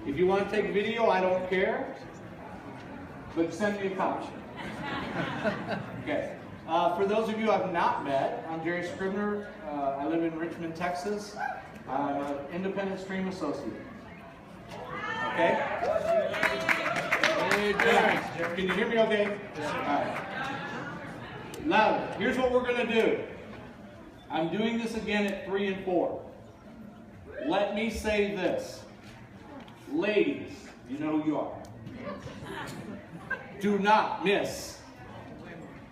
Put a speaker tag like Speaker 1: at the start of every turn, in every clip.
Speaker 1: If you want to take video, I don't care, but send me a copy. Okay. For those of you I've not met, I'm Jerry Scribner. I live in Richmond, Texas. I'm an independent stream associate. Okay? Can you hear me okay? All right. Now, here's what we're going to do. I'm doing this again at 3 and 4. Let me say this. Ladies, you know who you are. Do not miss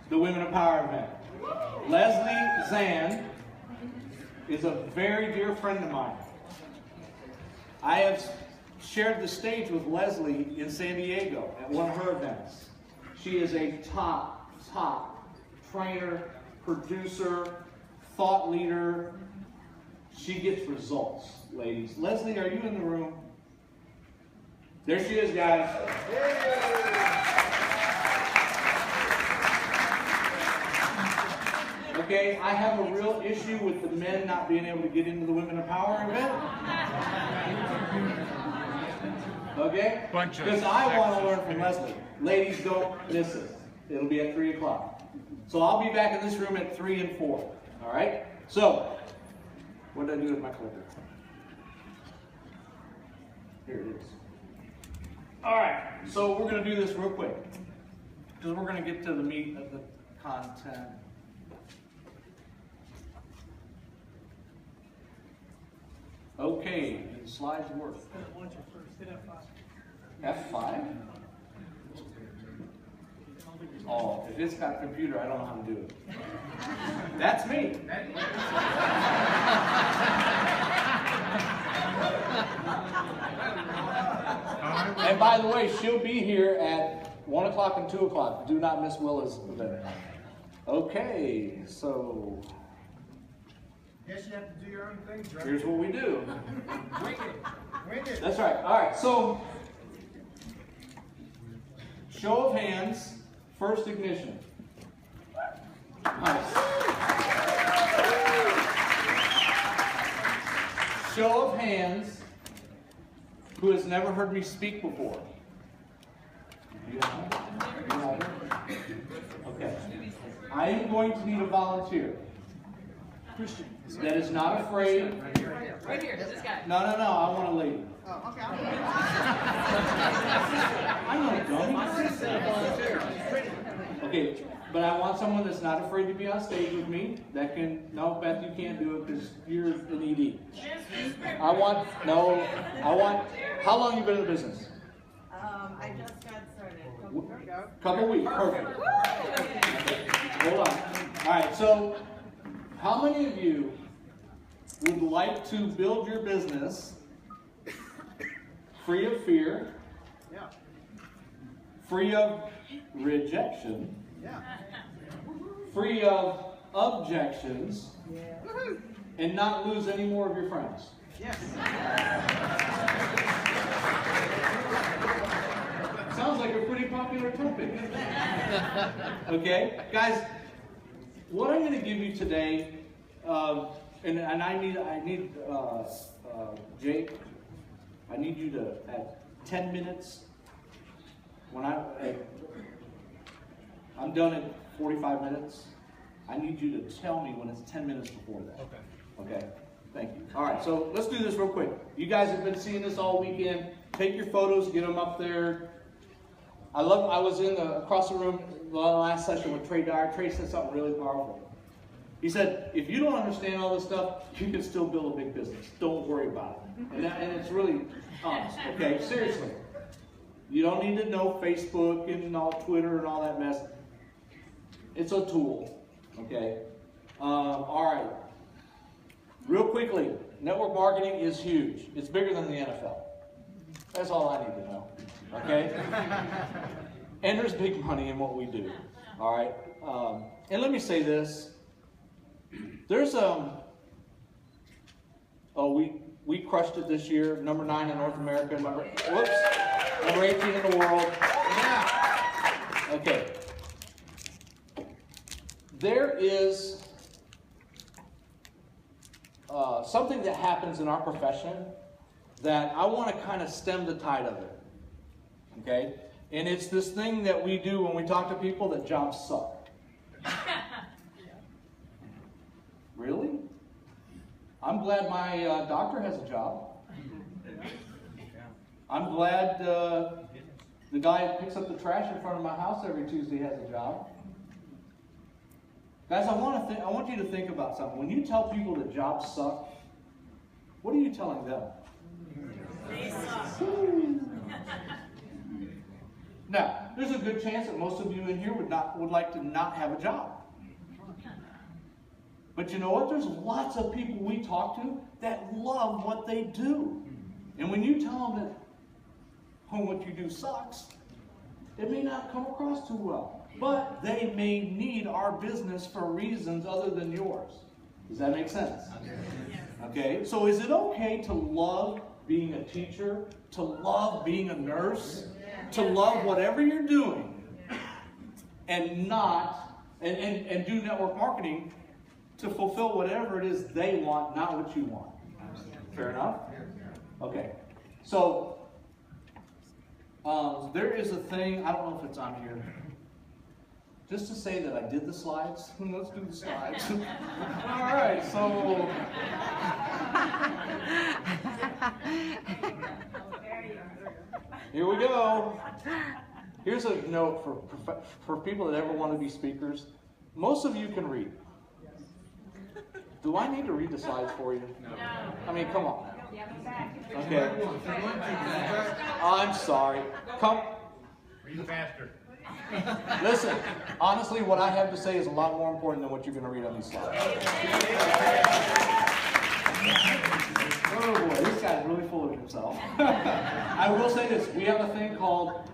Speaker 1: the Women of Power event. Leslie Zan is a very dear friend of mine. I have shared the stage with Leslie in San Diego at one of her events. She is a top trainer, producer, thought leader. She gets results, ladies. Leslie, are you in the room? There she is, guys. Okay, I have a real issue with the men not being able to get into the Women of Power event. Okay? Because I want to learn from Leslie. Ladies, don't miss it. It'll be at 3 o'clock. So I'll be back in this room at 3 and 4. All right? So, what did I do with my clicker? Here it is. All right, so we're going to do this real quick because we're going to get to the meat of the content. Okay, the slides work. F5? Oh, if it's got a computer, I don't know how to do it. That's me. And by the way, she'll be here at 1 o'clock and 2 o'clock. Do not miss Willa's event. Okay, so
Speaker 2: Guess you have to do your own things, right?
Speaker 1: here's what we do.
Speaker 2: Wing it. Wing it.
Speaker 1: That's right. All right, so show of hands, first ignition. Nice. Show of hands, who has never heard me speak before? Okay. I am going to need a volunteer that is not afraid.
Speaker 3: Right here, this guy.
Speaker 1: No, I want a lady.
Speaker 2: Oh, okay.
Speaker 1: I'm not dummy. Okay, but I want someone that's not afraid to be on stage with me. That can, no, Beth, you can't do it because you're an ED. I want, how long you been in the business?
Speaker 3: I just got started.
Speaker 1: Couple weeks, perfect. Hold on. All right, so how many of you would like to build your business free of fear, free of rejection, free of objections, and not lose any more of your friends?
Speaker 2: Yes.
Speaker 1: Sounds like a pretty popular topic. Okay, guys, what I'm going to give you today, and I need Jake, I need you to, at 10 minutes, when I'm done at 45 minutes, I need you to tell me when it's 10 minutes before that. Okay? Thank you. All right, so let's do this real quick. You guys have been seeing this all weekend. Take your photos, get them up there. I was across the room the last session with Trey Dyer. Trey said something really powerful. He said, if you don't understand all this stuff, you can still build a big business. Don't worry about it. And it's really honest. Okay, seriously. You don't need to know Facebook and all Twitter and all that mess. It's a tool. Okay? All right. Real quickly, network marketing is huge. It's bigger than the NFL. That's all I need to know. Okay? And there's big money in what we do. All right? And let me say this. There's we crushed it this year. Number 9 in North America. Number 18 in the world. Okay. There is something that happens in our profession that I want to kind of stem the tide of it. Okay? And it's this thing that we do when we talk to people that jobs suck. Really? I'm glad my doctor has a job. I'm glad the guy who picks up the trash in front of my house every Tuesday has a job. Guys, I want you to think about something. When you tell people that jobs suck, what are you telling them?
Speaker 3: They suck.
Speaker 1: Now, there's a good chance that most of you in here would like to not have a job. But you know what? There's lots of people we talk to that love what they do. And when you tell them that what you do sucks, it may not come across too well. But they may need our business for reasons other than yours. Does that make sense? Okay, so is it okay to love being a teacher, to love being a nurse, to love whatever you're doing, and do network marketing to fulfill whatever it is they want, not what you want? Fair enough? Okay, so there is a thing, I don't know if it's on here, just to say that I did the slides. Let's do the slides. All right, so here we go. Here's a note for people that ever want to be speakers. Most of you can read. Do I need to read the slides for you? No. I mean, come on. Okay. I'm sorry. Come.
Speaker 2: Read faster.
Speaker 1: Listen, honestly, what I have to say is a lot more important than what you're going to read on these slides. Oh boy, this guy's really full of himself. I will say this. We have a thing called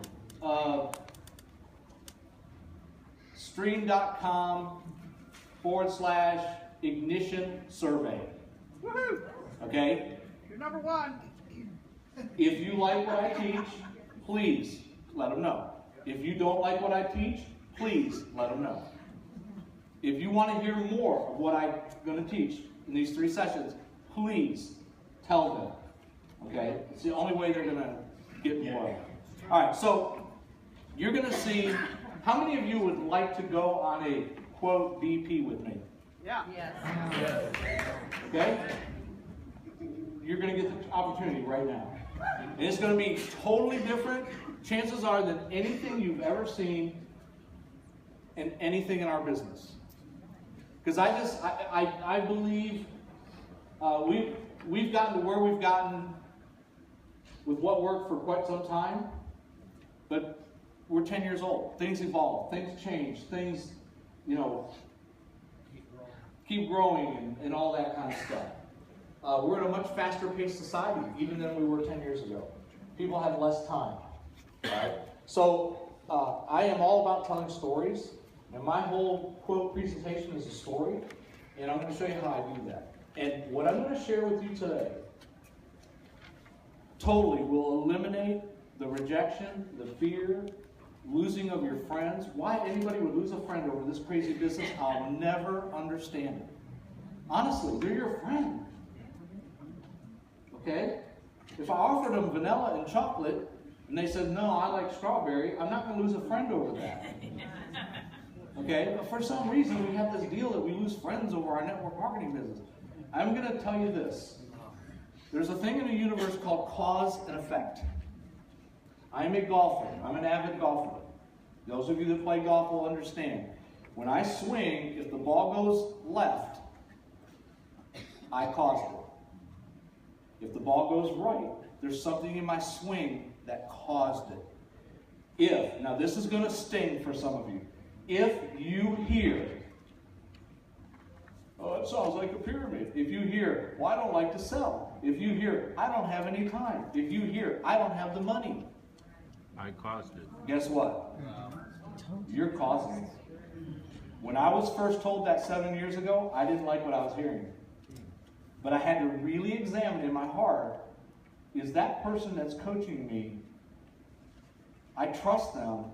Speaker 1: stream.com/ignition survey. Woohoo! Okay?
Speaker 2: You're number one.
Speaker 1: If you like what I teach, please let them know. If you don't like what I teach, please let them know. If you want to hear more of what I'm going to teach in these 3 sessions, please tell them. Okay? It's the only way they're going to get more. All right, so you're going to see, how many of you would like to go on a, quote, BP with me?
Speaker 2: Yeah.
Speaker 3: Yes.
Speaker 1: Okay? You're going to get the opportunity right now. And it's going to be totally different, chances are, than anything you've ever seen in anything in our business. Because I believe we've gotten to where we've gotten with what worked for quite some time, but we're 10 years old. Things evolve, things change, things, keep growing and all that kind of stuff. We're in a much faster paced society, even than we were 10 years ago. People have less time, right? So I am all about telling stories, and my whole quote presentation is a story, and I'm going to show you how I do that. And what I'm going to share with you today totally will eliminate the rejection, the fear, losing of your friends. Why anybody would lose a friend over this crazy business, I'll never understand it. Honestly, they're your friend. Okay? If I offered them vanilla and chocolate, and they said, no, I like strawberry, I'm not going to lose a friend over that. Okay? But for some reason, we have this deal that we lose friends over our network marketing business. I'm going to tell you this. There's a thing in the universe called cause and effect. I'm a golfer. I'm an avid golfer. Those of you that play golf will understand. When I swing, if the ball goes left, I caused it. If the ball goes right, there's something in my swing that caused it. Now this is going to sting for some of you. If you hear, oh, it sounds like a pyramid. If you hear, well, I don't like to sell. If you hear, I don't have any time. If you hear, I don't have the money.
Speaker 4: I caused it.
Speaker 1: Guess what? You're causing it. When I was first told that 7 years ago, I didn't like what I was hearing. But I had to really examine in my heart, is that person that's coaching me, I trust them,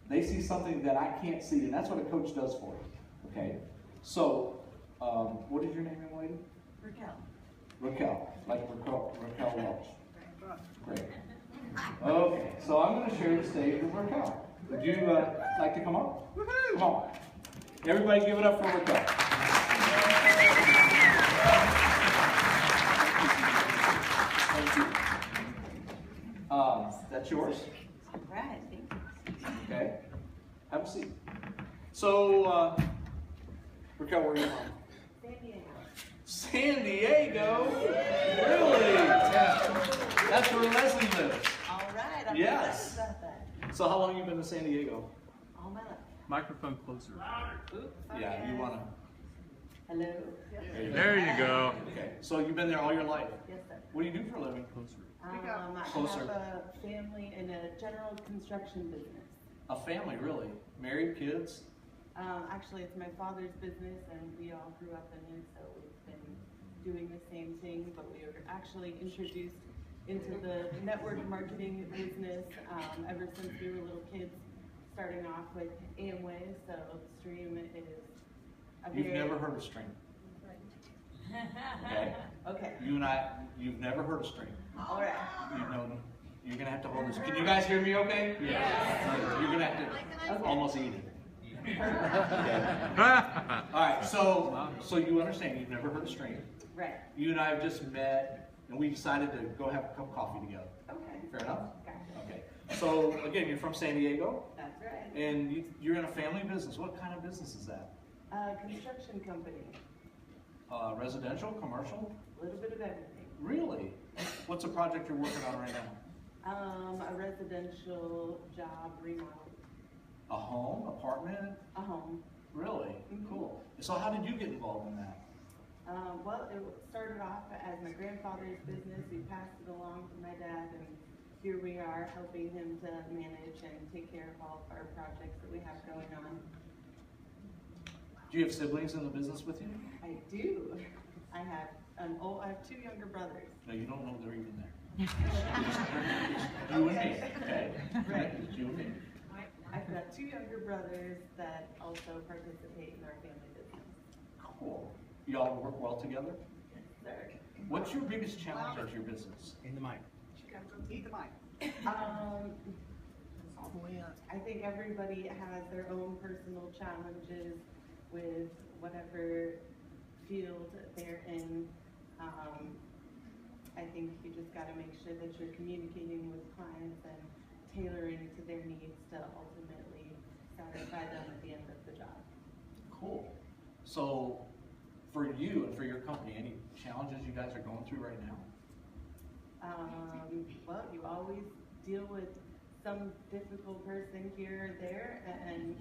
Speaker 1: they see something that I can't see, and that's what a coach does for you. Okay? So, what is your name, young lady?
Speaker 3: Raquel.
Speaker 1: Raquel, like Raquel Welch. Great. Okay, so I'm going to share the stage with Raquel. Would you like to come up? Come on. Everybody give it up for Raquel. Thank you. That's yours.
Speaker 3: All right, thank you.
Speaker 1: Okay. Have a seat. So, Raquel, where are you from?
Speaker 3: San Diego.
Speaker 1: San Diego? Really? Yeah. That's where Leslie lives.
Speaker 3: All right, I'm
Speaker 1: Yes.
Speaker 3: excited about that.
Speaker 1: So how long have you been to San Diego?
Speaker 3: All my life.
Speaker 4: Microphone closer.
Speaker 3: Oops,
Speaker 1: Yeah, you want to.
Speaker 3: Hello?
Speaker 4: There you go.
Speaker 1: Okay, so you've been there all your life.
Speaker 3: Yes, sir.
Speaker 1: What do you do for a living?
Speaker 4: Closer.
Speaker 3: I
Speaker 1: Closer.
Speaker 3: have a family in a general construction business.
Speaker 1: A family, really? Married, kids?
Speaker 3: Actually, it's my father's business, and we all grew up in it, so we've been doing the same thing, but we were actually introduced into the network marketing business ever since we were little kids, starting off with Amway, so Stream is a
Speaker 1: You've
Speaker 3: very...
Speaker 1: never heard of Stream. Okay?
Speaker 3: Okay.
Speaker 1: You and you've never heard of Stream.
Speaker 3: All right.
Speaker 1: You know, you're going to have to hold this. Can you guys hear me okay?
Speaker 3: Yes.
Speaker 1: You're going to have to
Speaker 3: Okay.
Speaker 1: almost eat it. Okay. All right, so you understand you've never heard of Stream.
Speaker 3: Right.
Speaker 1: You and I have just met, and we decided to go have a cup of coffee together.
Speaker 3: Okay.
Speaker 1: Fair enough?
Speaker 3: Gotcha.
Speaker 1: Okay. So, again, you're from San Diego,
Speaker 3: That's right.
Speaker 1: and you're in a family business. What kind of business is that?
Speaker 3: Construction company.
Speaker 1: Residential, commercial?
Speaker 3: A little bit of everything.
Speaker 1: Really? What's a project you're working on right now?
Speaker 3: A residential job remodel.
Speaker 1: A home, apartment?
Speaker 3: A home.
Speaker 1: Really?
Speaker 3: Mhm.
Speaker 1: Cool. So how did you get involved in that?
Speaker 3: Well, it started off as my grandfather's business. We passed it along to my dad, and here we are helping him to manage and take care of all of our projects that we have going on.
Speaker 1: Do you have siblings in the business with you?
Speaker 3: I do. I have two younger brothers.
Speaker 1: No, you don't know they're even there. Just you and me, okay?
Speaker 3: Right.
Speaker 1: Just you and me.
Speaker 3: I've got two younger brothers that also participate in our family business.
Speaker 1: Cool. You all work well together?
Speaker 3: Sir.
Speaker 1: What's your biggest challenge at your business?
Speaker 2: In the mic.
Speaker 3: Eat the mic. I think everybody has their own personal challenges with whatever field they're in. I think you just got to make sure that you're communicating with clients and tailoring to their needs to ultimately satisfy them at the end of the job.
Speaker 1: Cool. So, for you and for your company, any challenges you guys are going through right now?
Speaker 3: Well, you always deal with some difficult person here or there, and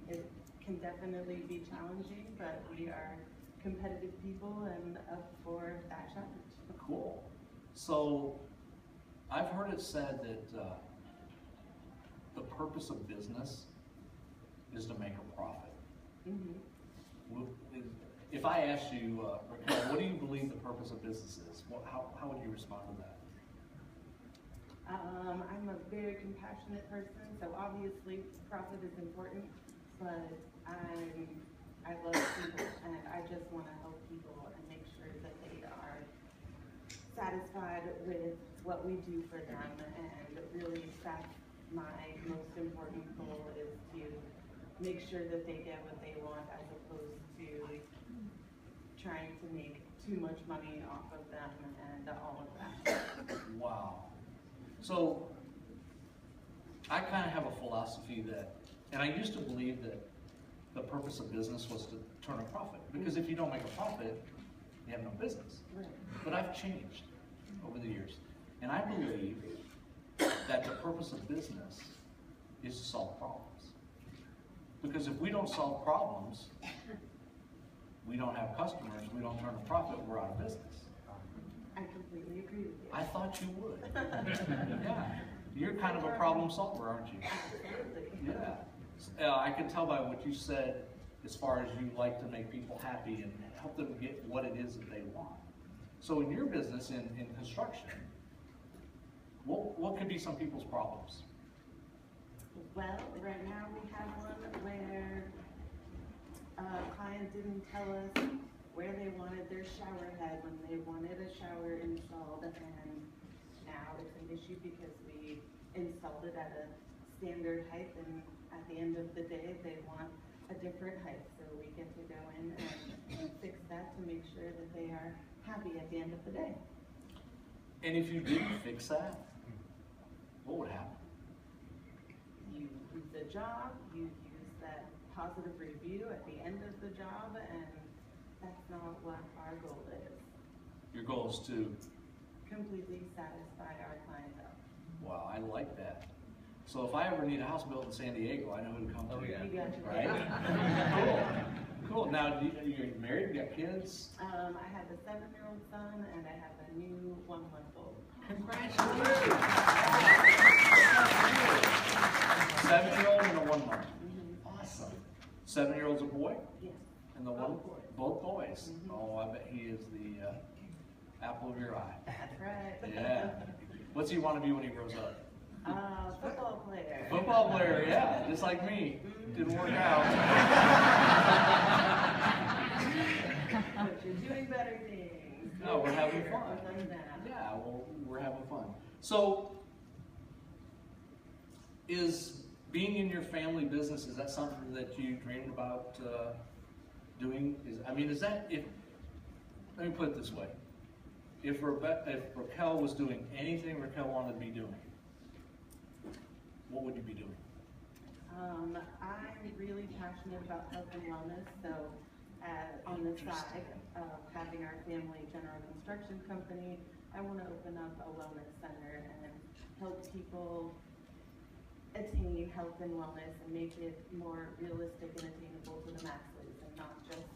Speaker 3: it can definitely be challenging, but we are competitive people and up for that challenge.
Speaker 1: Cool. So, I've heard it said that the purpose of business is to make a profit.
Speaker 3: Mm-hmm.
Speaker 1: If I asked you, Raquel, what do you believe the purpose of business is? How would you respond to that?
Speaker 3: I'm a very compassionate person, so obviously profit is important, but I love people, and I just want to help people and make sure that they are satisfied with what we do for them, and really that's my most important goal, is to make sure that they get what they want, as opposed to trying to make too much money off of them and all of that.
Speaker 1: Wow. So, I kind of have a philosophy that, and I used to believe that the purpose of business was to turn a profit. Because if you don't make a profit, you have no business.
Speaker 3: Right.
Speaker 1: But I've changed over the years. And I believe that the purpose of business is to solve problems. Because if we don't solve problems, we don't have customers, we don't turn a profit, we're out of business.
Speaker 3: I completely agree with you.
Speaker 1: I thought you would. Yeah. You're kind of a problem solver, aren't you?
Speaker 3: Absolutely.
Speaker 1: Yeah. I can tell by what you said as far as you like to make people happy and help them get what it is that they want. So in your business, in construction, what could be some people's problems?
Speaker 3: Well, right now we have one where a client didn't tell us where they wanted their shower head when they wanted a shower installed, and now it's an issue because we installed it at a standard height, and at the end of the day, they want a different height. So we get to go in and fix that to make sure that they are happy at the end of the day.
Speaker 1: And if you didn't fix that, what would happen?
Speaker 3: You lose the job, you use that positive review at the end of the job, and that's not what our goal is.
Speaker 1: Your goal is to,
Speaker 3: Completely satisfy our clientele.
Speaker 1: wow, I like that. So if I ever need a house built in San Diego, I know who to come to.
Speaker 3: You got your
Speaker 1: Right? Cool. Now, you're married, you got kids?
Speaker 3: I have a 7-year-old son, and I have a new 1-month-old.
Speaker 1: Congratulations! 7-year-old and a 1-month. Awesome. 7-year-old's a boy?
Speaker 3: Yes.
Speaker 1: And the one, both boys. Oh, I bet he is the apple of your eye.
Speaker 3: That's right.
Speaker 1: Yeah. What's he want to be when he grows up?
Speaker 3: Football player.
Speaker 1: Football player, yeah, just like me. Didn't work out.
Speaker 3: But you're doing better things.
Speaker 1: No, we're having fun. Yeah, well, we're having fun. So, is being in your family business, is that something that you dreamed about doing? Is that, let me put it this way. If Raquel was doing anything Raquel wanted to be doing, what would you be doing?
Speaker 3: I'm really passionate about health and wellness, so on the side of having our family general construction company, I want to open up a wellness center and help people attain health and wellness and make it more realistic and attainable to the masses and not just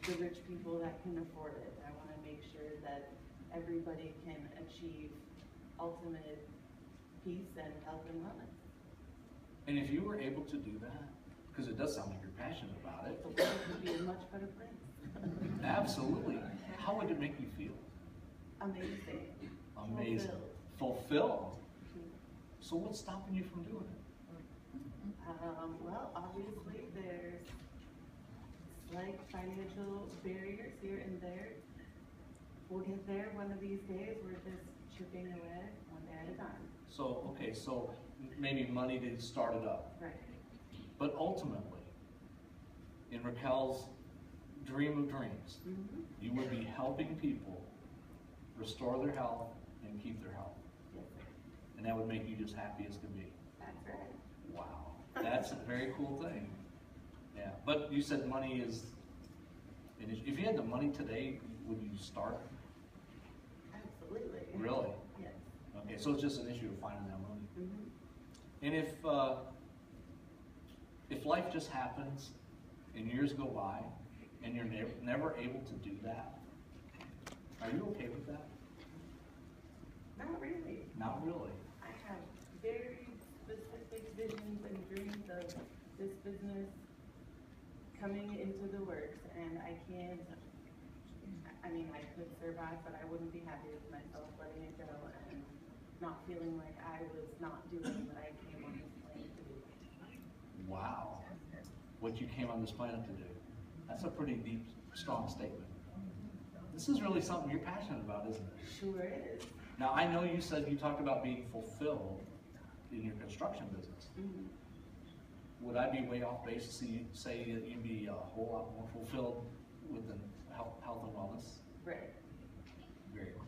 Speaker 3: the rich people that can afford it. I want to make sure that everybody can achieve ultimate peace and health and wellness.
Speaker 1: And if you were able to do that, because it does sound like you're passionate about it.
Speaker 3: The world would be a much better place.
Speaker 1: Absolutely. How would it make you feel?
Speaker 3: Amazing.
Speaker 1: Amazing. Fulfilled. So what's stopping you from doing it?
Speaker 3: Well, obviously there's slight financial barriers here and there. We'll get there one of these days. We're just chipping away one day at a time.
Speaker 1: So, okay, so maybe money to start it up.
Speaker 3: Right.
Speaker 1: But ultimately, in Raquel's dream of dreams, you would be helping people restore their health and keep their health.
Speaker 3: Yes, sir.
Speaker 1: And that would make you just happy as can be.
Speaker 3: That's right.
Speaker 1: Wow. That's a very cool thing. Yeah. But you said money is, if you had the money today, would you start?
Speaker 3: Absolutely.
Speaker 1: Really?
Speaker 3: Yes.
Speaker 1: Okay, so it's just an issue of finding that money. And if life just happens and years go by and you're never able to do that, are you okay with that?
Speaker 3: Not really.
Speaker 1: Not really.
Speaker 3: I have very specific visions and dreams of this business coming into the works, and I could survive, but I wouldn't be happy with myself letting it go and not feeling like I was not doing what I came on this planet to do.
Speaker 1: Wow. What you came on this planet to do. That's a pretty deep, strong statement. This is really something you're passionate about, isn't it?
Speaker 3: Sure is.
Speaker 1: Now, I know you said you talked about being fulfilled in your construction business. Would I be way off base to say that you'd be a whole lot more fulfilled with the health and wellness?
Speaker 3: Right.
Speaker 1: Very cool.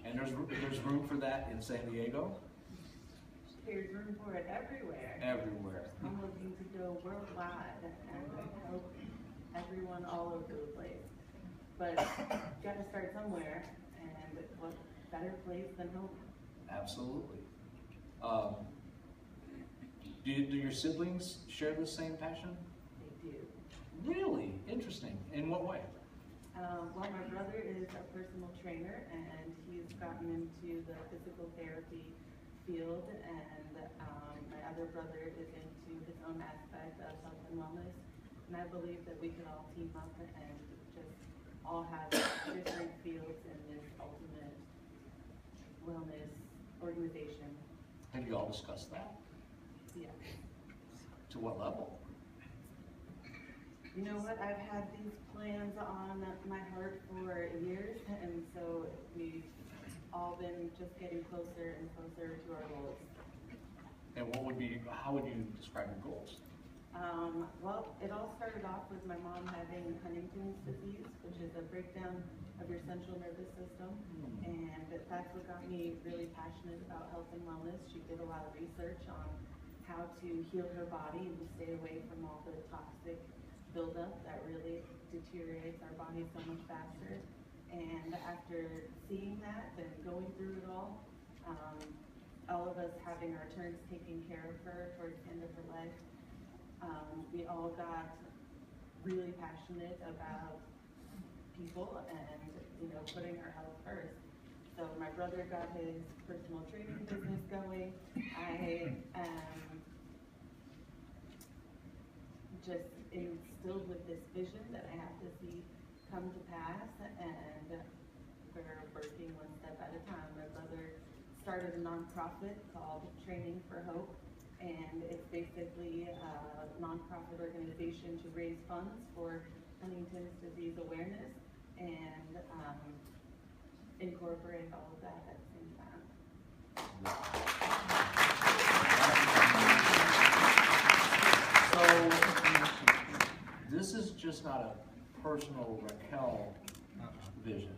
Speaker 1: And there's room for that in San Diego?
Speaker 3: There's room for it everywhere.
Speaker 1: Everywhere.
Speaker 3: I'm looking to go worldwide and help everyone all over the place. But you got to start somewhere, and what better place than home?
Speaker 1: Absolutely. Do your siblings share the same passion?
Speaker 3: They do.
Speaker 1: Really? Interesting. In what way?
Speaker 3: Well, my brother is a personal trainer, and he's gotten into the physical therapy field, and my other brother is into his own aspect of health and wellness, and I believe that we could all team up and just all have different fields in this ultimate wellness organization.
Speaker 1: Have you all discussed that?
Speaker 3: Yeah.
Speaker 1: To what level?
Speaker 3: You know what, I've had these plans on my heart for years, and so we've all been just getting closer and closer to our goals.
Speaker 1: And how would you describe your goals?
Speaker 3: Well, it all started off with my mom having Huntington's disease, which is a breakdown of your central nervous system. And that's what got me really passionate about health and wellness. She did a lot of research on how to heal her body and to stay away from all the toxic buildup that really deteriorates our body so much faster. And after seeing that and going through it all of us having our turns taking care of her towards the end of her life, we all got really passionate about people and, putting our health first. So my brother got his personal training business going. I just instilled with this vision that I have to see come to pass, and we're working one step at a time. My brother started a nonprofit called Training for Hope, and it's basically a nonprofit organization to raise funds for Huntington's disease awareness and incorporate all of that at the same time.
Speaker 1: So this is just not a personal Raquel vision.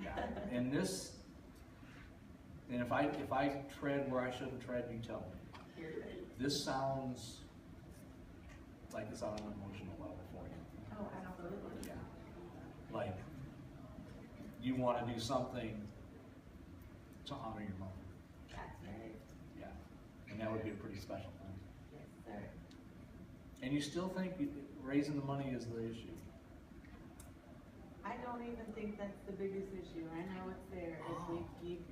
Speaker 3: Yeah.
Speaker 1: And this, and if I tread where I shouldn't tread, you tell me. This sounds like it's on an emotional level for you.
Speaker 3: Oh, absolutely.
Speaker 1: Yeah. Like you want to do something to honor your mom.
Speaker 3: That's right.
Speaker 1: Yeah. And that would be a pretty special thing.
Speaker 3: Yes, sir.
Speaker 1: And you still think raising the money is the issue?
Speaker 3: I don't even think that's the biggest issue. I know it's there if we keep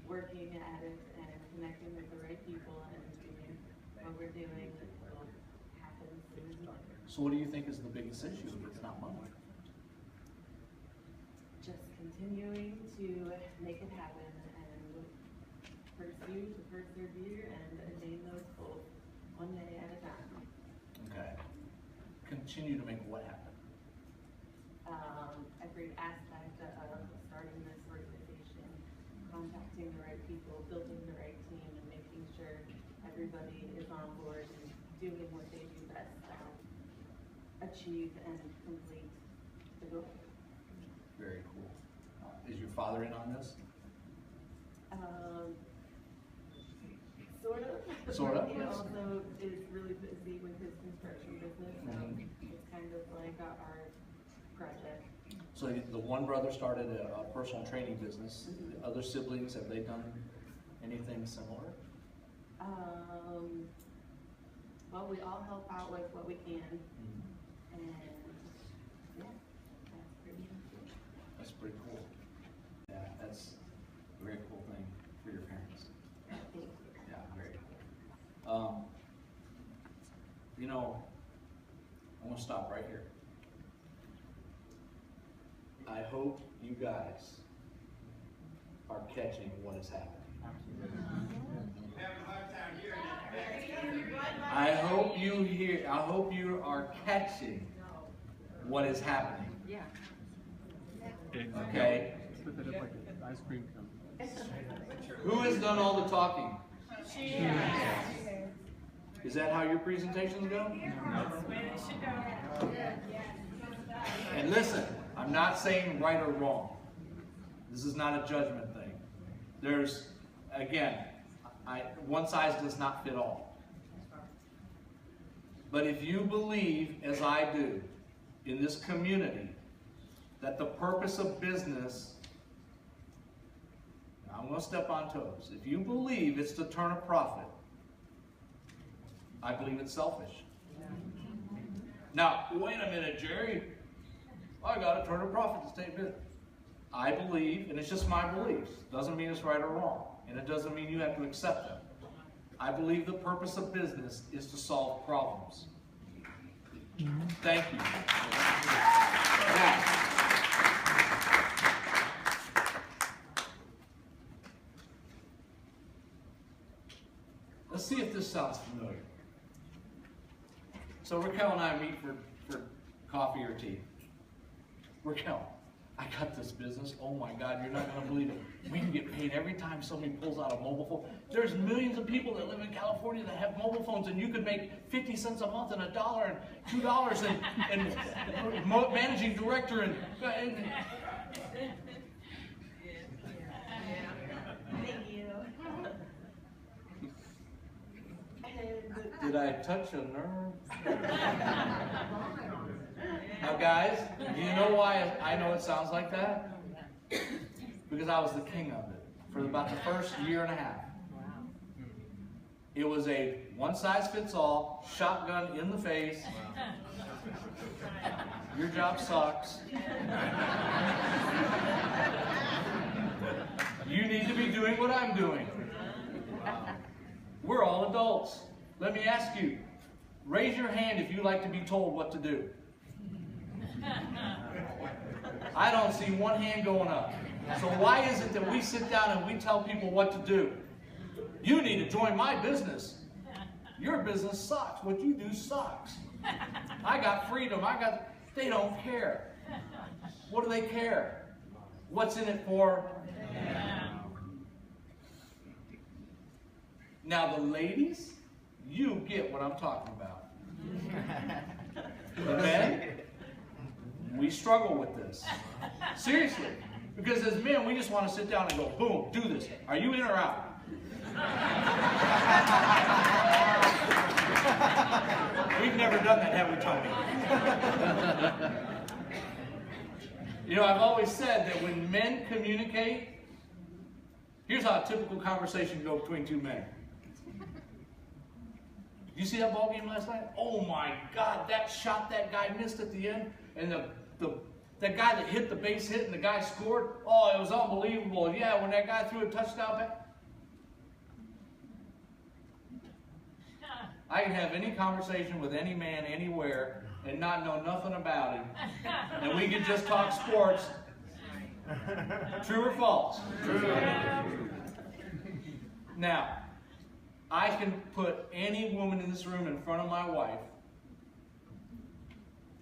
Speaker 3: working at it and connecting with the right people and doing what we're doing, it will happen soon.
Speaker 1: So what do you think is the biggest issue if it's not money?
Speaker 3: Just continuing to make it happen and pursue to persevere and attain those goals one day at a time.
Speaker 1: Okay. Continue to make what happen?
Speaker 3: Every aspect of starting this organization, contacting the right people, building the right team, and making sure everybody is on board and doing what they do best to achieve and complete the goal.
Speaker 1: Very cool. Is your father in on this?
Speaker 3: Sort of.
Speaker 1: Sort of?
Speaker 3: He also is really busy with his construction business, so it's kind of like our project.
Speaker 1: So the one brother started a personal training business. The other siblings, have they done anything similar?
Speaker 3: Well, we all help out with what we can, and yeah, that's pretty much it.
Speaker 1: That's pretty cool. Yeah, that's a very cool thing for your parents.
Speaker 3: Thank you.
Speaker 1: Yeah, very cool. I'm gonna stop right here. I hope you guys are catching what is happening. I hope you are catching what is happening.
Speaker 3: Yeah.
Speaker 1: Okay?
Speaker 4: Put that up like an ice cream cone.
Speaker 1: Who has done all the talking? Is that how your presentations go? And listen, I'm not saying right or wrong. This is not a judgment thing. There's, again, one size does not fit all. But if you believe, as I do, in this community, that the purpose of business, now I'm going to step on toes. If you believe it's to turn a profit, I believe it's selfish. Now, wait a minute, Jerry. I got to turn a profit to stay busy. I believe, and it's just my beliefs. Doesn't mean it's right or wrong. And it doesn't mean you have to accept them. I believe the purpose of business is to solve problems. Thank you. Now, let's see if this sounds familiar. So Raquel and I meet for coffee or tea. Raquel, I got this business. Oh my God, you're not going to believe it. We can get paid every time somebody pulls out a mobile phone. There's millions of people that live in California that have mobile phones, and you could make 50 cents a month and $1 and $2 and managing director and
Speaker 3: Thank you.
Speaker 1: did I touch a nerve? Now guys, do you know why I know it sounds like that? Because I was the king of it for about the first year and a half. It was a one-size-fits-all, shotgun in the face. Your job sucks. You need to be doing what I'm doing. We're all adults. Let me ask you, raise your hand if you like to be told what to do. I don't see one hand going up. So why is it that we sit down and we tell people what to do? You need to join my business. Your business sucks. What you do sucks. I got freedom. They don't care. What do they care? What's in it for them? Now the ladies, you get what I'm talking about. The men, we struggle with this. Seriously. Because as men, we just want to sit down and go, boom, do this. Are you in or out? We've never done that, have we, Tony? You know, I've always said that when men communicate, here's how a typical conversation goes between two men. You see that ball game last night? Oh my God, that shot that guy missed at the end, and the guy that hit the base hit and the guy scored. Oh, it was unbelievable. Yeah, when that guy threw a touchdown back. I can have any conversation with any man anywhere and not know nothing about him. And we can just talk sports. True or false? True. Now, I can put any woman in this room in front of my wife,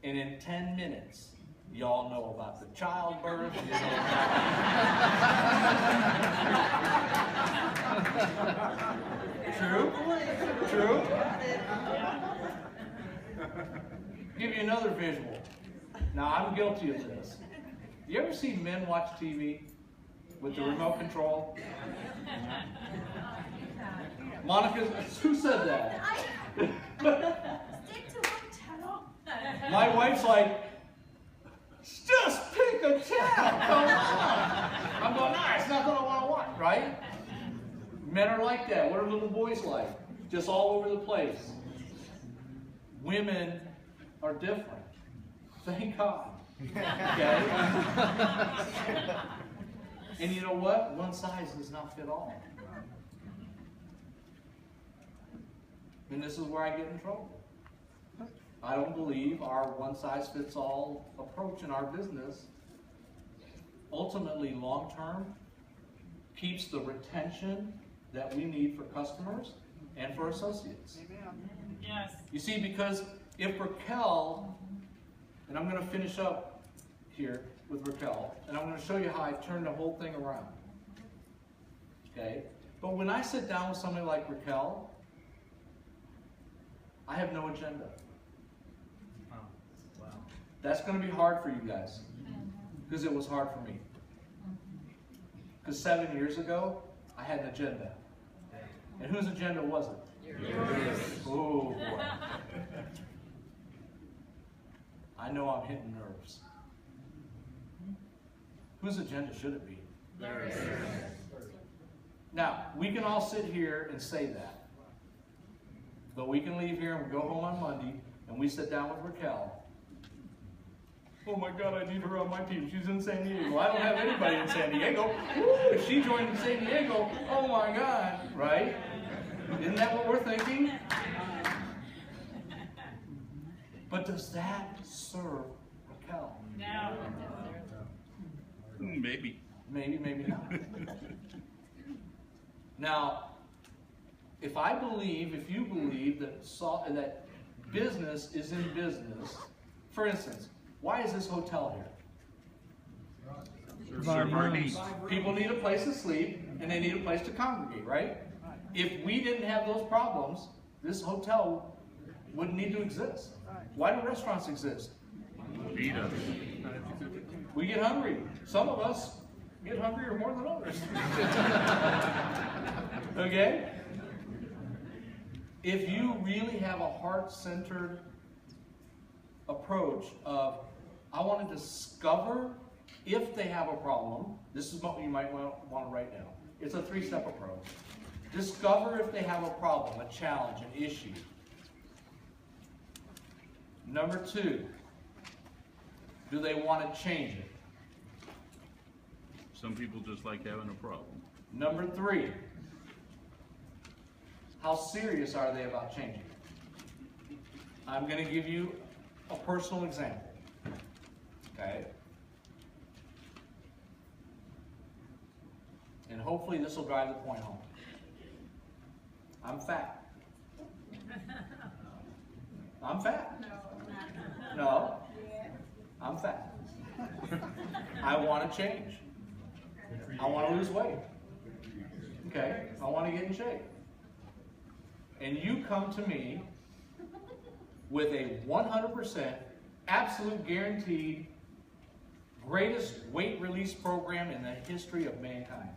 Speaker 1: and in 10 minutes, y'all know about the childbirth. You know True? True? Give you another visual. Now, I'm guilty of this. You ever see men watch TV with the remote control? Monica, who said that?
Speaker 5: Stick to one channel.
Speaker 1: My wife's like, just pick a channel, come on. I'm going, nah, it's not what I want to watch, right? Men are like that. What are little boys like? Just all over the place. Women are different. Thank God. Okay? And you know what? One size does not fit all. And this is where I get in trouble. I don't believe our one-size-fits-all approach in our business ultimately long-term keeps the retention that we need for customers and for associates.
Speaker 5: Amen. Yes.
Speaker 1: You see, because if Raquel, and I'm going to finish up here with Raquel, and I'm going to show you how I turn the whole thing around. Okay? But when I sit down with somebody like Raquel, I have no agenda. That's going to be hard for you guys, because it was hard for me. Because 7 years ago, I had an agenda. And whose agenda was it? Yours. Oh, boy. I know I'm hitting nerves. Whose agenda should it be? Yours. Now, we can all sit here and say that. But we can leave here and we go home on Monday, and we sit down with Raquel. Oh my God, I need her on my team. She's in San Diego. I don't have anybody in San Diego. Woo, if she joined in San Diego, oh my God, right? Isn't that what we're thinking? But does that serve Raquel?
Speaker 5: No.
Speaker 4: Maybe.
Speaker 1: Maybe, maybe not. Now, if you believe that business is in business, for instance, why is this hotel here?
Speaker 4: Serve our needs.
Speaker 1: People need a place to sleep and they need a place to congregate, right? If we didn't have those problems, this hotel wouldn't need to exist. Why do restaurants exist?
Speaker 4: Feed us.
Speaker 1: We get hungry. Some of us get hungrier more than others. Okay? If you really have a heart-centered approach of, I want to discover if they have a problem, this is what you might want to write down. It's a 3-step approach. Discover if they have a problem, a challenge, an issue. Number 2, do they want to change it?
Speaker 6: Some people just like having a problem.
Speaker 1: Number 3, how serious are they about changing it? I'm going to give you a personal example. Okay? And hopefully this will drive the point home. I'm fat. I'm fat. No, I'm fat. I want to change. I want to lose weight. Okay? I want to get in shape. And you come to me with a 100% absolute guaranteed greatest weight release program in the history of mankind.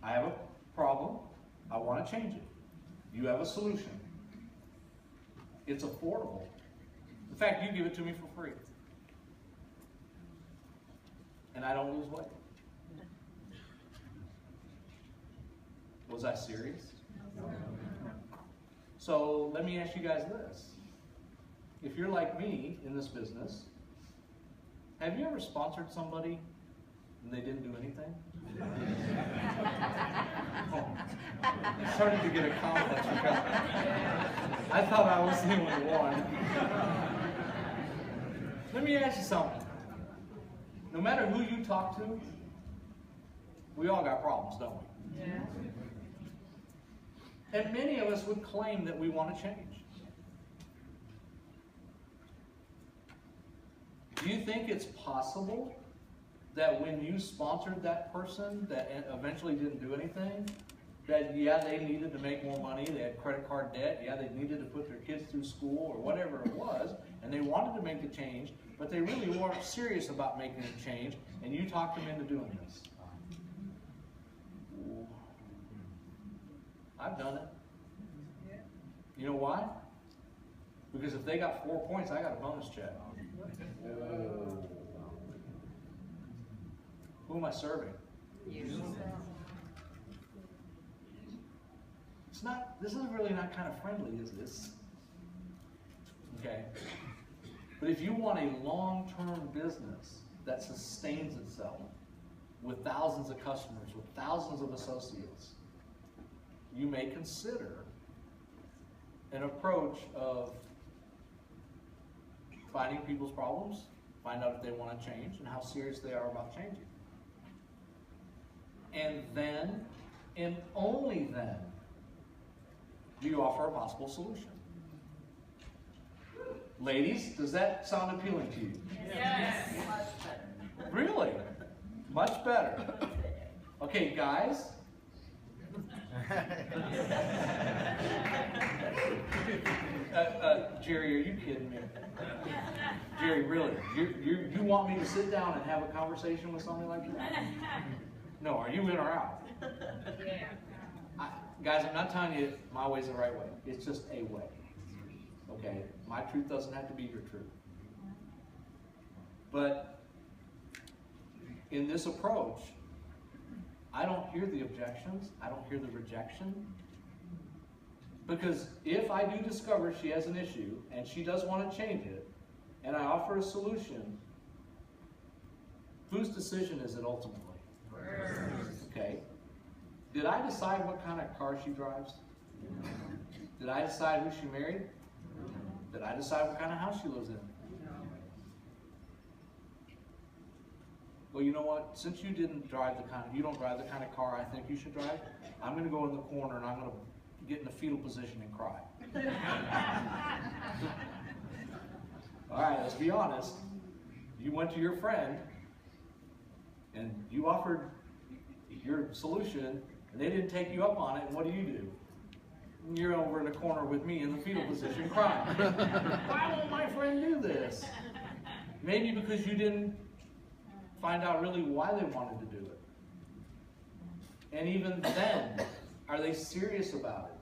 Speaker 1: I have a problem. I want to change it. You have a solution. It's affordable. In fact, you give it to me for free. And I don't lose weight. Was I serious? So let me ask you guys this. If you're like me in this business, have you ever sponsored somebody and they didn't do anything? Oh, I'm starting to get a complex because I thought I was the only one. Let me ask you something. No matter who you talk to, we all got problems, don't we?
Speaker 3: Yeah.
Speaker 1: And many of us would claim that we want to change. Do you think it's possible that when you sponsored that person that eventually didn't do anything, that yeah, they needed to make more money, they had credit card debt, yeah, they needed to put their kids through school or whatever it was, and they wanted to make the change, but they really weren't serious about making the change, and you talked them into doing this? I've done it. You know why? Because if they got 4 points, I got a bonus check. Who am I serving? It's not, this is really not kind of friendly, is this? Okay. But if you want a long-term business that sustains itself with thousands of customers, with thousands of associates, you may consider an approach of finding people's problems, find out if they want to change and how serious they are about changing. And then, and only then, do you offer a possible solution. Ladies, does that sound appealing to you?
Speaker 5: Yes.
Speaker 1: Really? Much better. Okay, guys. Jerry, are you kidding me? Jerry, really? You want me to sit down and have a conversation with somebody like that? No, are you in or out?
Speaker 5: Yeah.
Speaker 1: Guys, I'm not telling you my way's the right way. It's just a way. Okay? My truth doesn't have to be your truth. But in this approach, I don't hear the objections. I don't hear the rejection. Because if I do discover she has an issue and she does want to change it, and I offer a solution, whose decision is it ultimately? Okay. Did I decide what kind of car she drives? Did I decide who she married? Did I decide what kind of house she lives in? well, you know what? Since you don't drive the kind of car I think you should drive, I'm going to go in the corner and I'm going to get in a fetal position and cry. All right, let's be honest. You went to your friend and you offered your solution and they didn't take you up on it, and what do? You're over in the corner with me in the fetal position crying. Why won't my friend do this? Maybe because you didn't find out really why they wanted to do it. And even then, are they serious about it?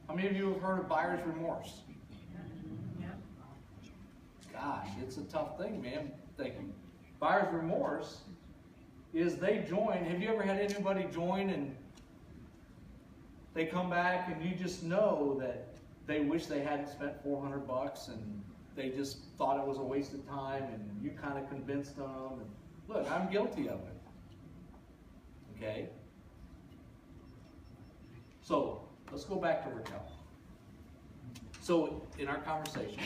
Speaker 1: How many of you have heard of buyer's remorse? Gosh, it's a tough thing, man. Thank you. Buyer's remorse is they join. Have you ever had anybody join and they come back and you just know that they wish they hadn't spent $400 and they just thought it was a waste of time, and you kind of convinced them. And look, I'm guilty of it. Okay? So, let's go back to Raquel. So, in our conversation,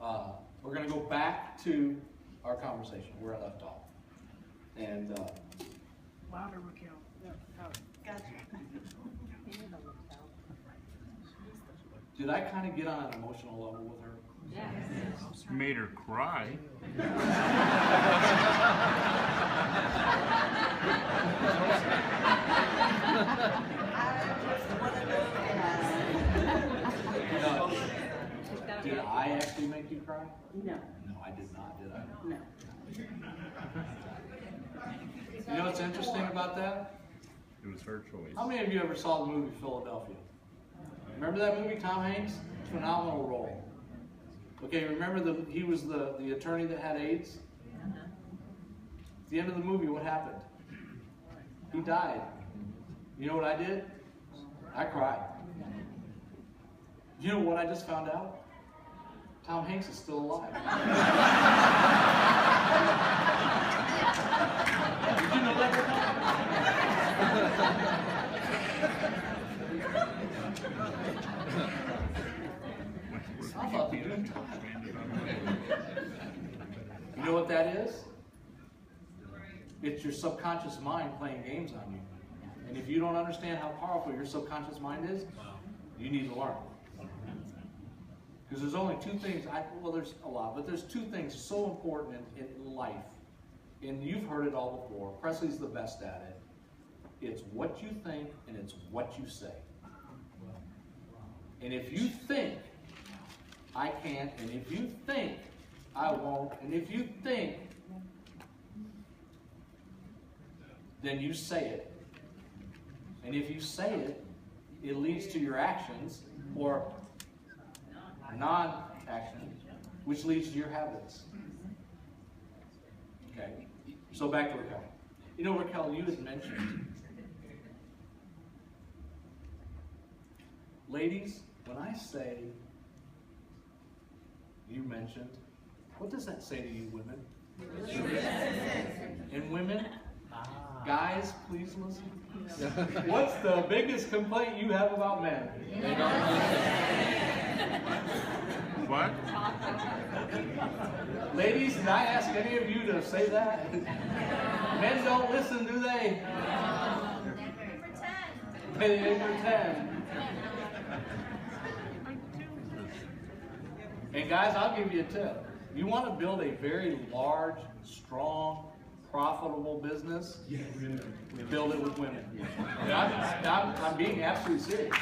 Speaker 1: we're going to go back to our conversation where I left off. And,
Speaker 5: Louder, Raquel.
Speaker 3: Gotcha.
Speaker 1: did I kind of get on an emotional level with her?
Speaker 3: Yes.
Speaker 6: Made her cry.
Speaker 1: No. Did I actually make you cry?
Speaker 3: No.
Speaker 1: No, I did not, did I?
Speaker 3: No.
Speaker 1: You know what's interesting about that?
Speaker 6: It was her choice.
Speaker 1: How many of you ever saw the movie Philadelphia? Remember that movie, Tom Hanks? Phenomenal role. Okay, remember he was the attorney that had AIDS? At the end of the movie, what happened? He died. You know what I did? I cried. You know what I just found out? Tom Hanks is still alive. Did you know that? I thought the dude died. You know what that is? It's your subconscious mind playing games on you. And if you don't understand how powerful your subconscious mind is, you need to learn. Because there's only two things, well, there's a lot, but there's two things so important in life. And you've heard it all before. Presley's the best at it. It's what you think and it's what you say. And if you think, I can't, and if you think, I won't, and if you think, then you say it. And if you say it, it leads to your actions or non-action, which leads to your habits. Okay, so back to Raquel. You know, Raquel, you had mentioned, ladies, when I say you mentioned, what does that say to you, women? And women, guys, please listen. What's the biggest complaint you have about men? They don't listen.
Speaker 6: What?
Speaker 1: Ladies, did I ask any of you to say that? Men don't listen, do they? They pretend. And guys, I'll give you a tip. You want to build a very large, strong, profitable business? Build it with women. I'm being absolutely serious.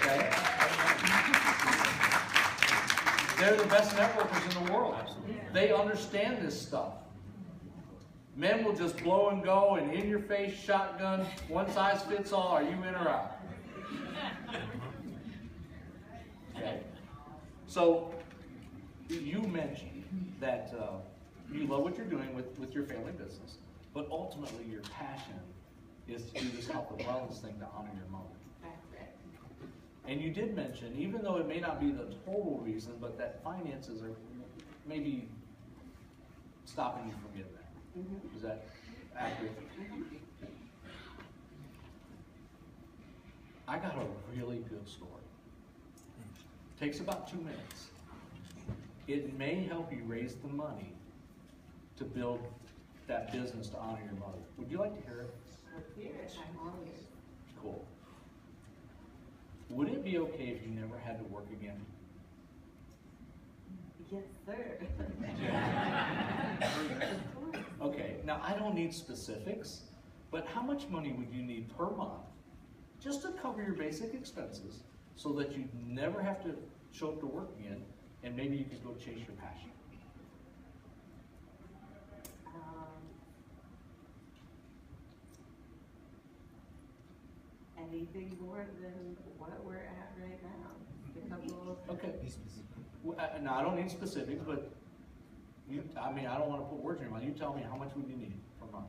Speaker 1: Okay? They're the best networkers in the world. They understand this stuff. Men will just blow and go and in your face shotgun, one size fits all, are you in or out? Okay. So, you mentioned that you love what you're doing with your family business, but ultimately your passion is to do this health and wellness thing to honor your mother. And you did mention, even though it may not be the total reason, but that finances are maybe stopping you from getting that. Is that accurate? I got a really good story. Takes about 2 minutes. It may help you raise the money to build that business to honor your mother. Would you like to hear it?
Speaker 3: Let's hear it. I'm all ears.
Speaker 1: Cool. Would it be okay if you never had to work again?
Speaker 3: Yes, sir.
Speaker 1: Okay, now I don't need specifics, but how much money would you need per month just to cover your basic expenses so that you never have to show up to work again and maybe you could go chase your passion?
Speaker 3: Anything more than what we're at right now. A couple of
Speaker 1: Okay. Now, I don't need specifics, but I don't want to put words in your mouth. You tell me, how much would you need per month?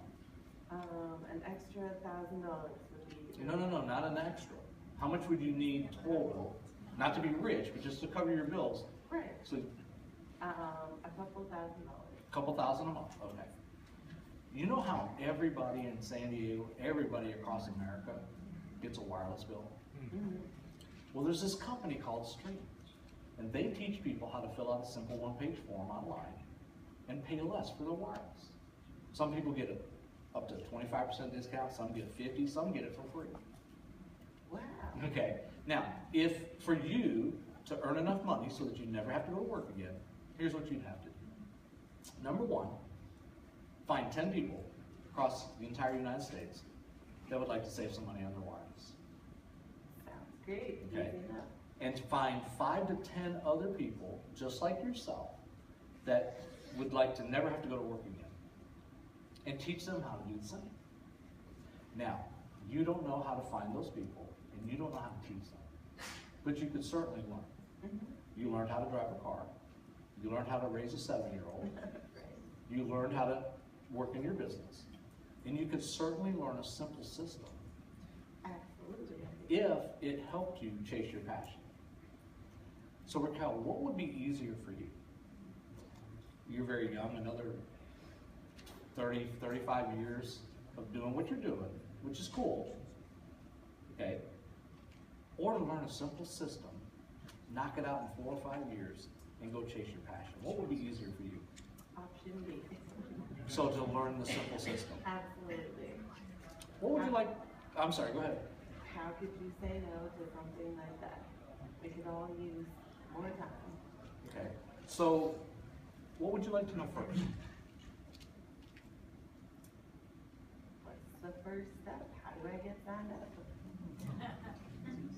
Speaker 3: an extra $1,000 would be.
Speaker 1: No, not an extra. How much would you need total? Not to be rich, but just to cover your bills.
Speaker 3: Right.
Speaker 1: So,
Speaker 3: A couple $1,000.
Speaker 1: couple thousand a month, okay. You know how everybody in San Diego, everybody across America gets a wireless bill?
Speaker 3: Mm-hmm.
Speaker 1: Well, there's this company called Scribner, and they teach people how to fill out a simple one-page form online and pay less for the wireless. Some people get up to 25% discount, some get 50, some get it for free.
Speaker 3: Wow.
Speaker 1: Okay, now, if for you to earn enough money so that you never have to go to work again, here's what you'd have to do. Number one, find 10 people across the entire United States that would like to save some money on their wireless.
Speaker 3: Sounds great.
Speaker 1: Okay.
Speaker 3: Easy enough.
Speaker 1: And to find 5 to 10 other people, just like yourself, that would like to never have to go to work again. And teach them how to do the same. Now, you don't know how to find those people, and you don't know how to teach them. But you could certainly learn.
Speaker 3: Mm-hmm.
Speaker 1: You learned how to drive a car. You learned how to raise a 7-year-old. You learned how to work in your business. And you could certainly learn a simple system
Speaker 3: Absolutely.
Speaker 1: if it helped you chase your passion. So Raquel, what would be easier for you? You're very young, another 30, 35 years of doing what you're doing, which is cool, okay? Or to learn a simple system, knock it out in 4 or 5 years, and go chase your passion. What would be easier for you?
Speaker 3: Option B.
Speaker 1: So to learn the simple system.
Speaker 3: Absolutely.
Speaker 1: What would you like? I'm sorry, go ahead.
Speaker 3: How could you say no to something like that? We could all use more time.
Speaker 1: Okay. So what would you like to know first?
Speaker 3: What's the first step? How do I get signed up?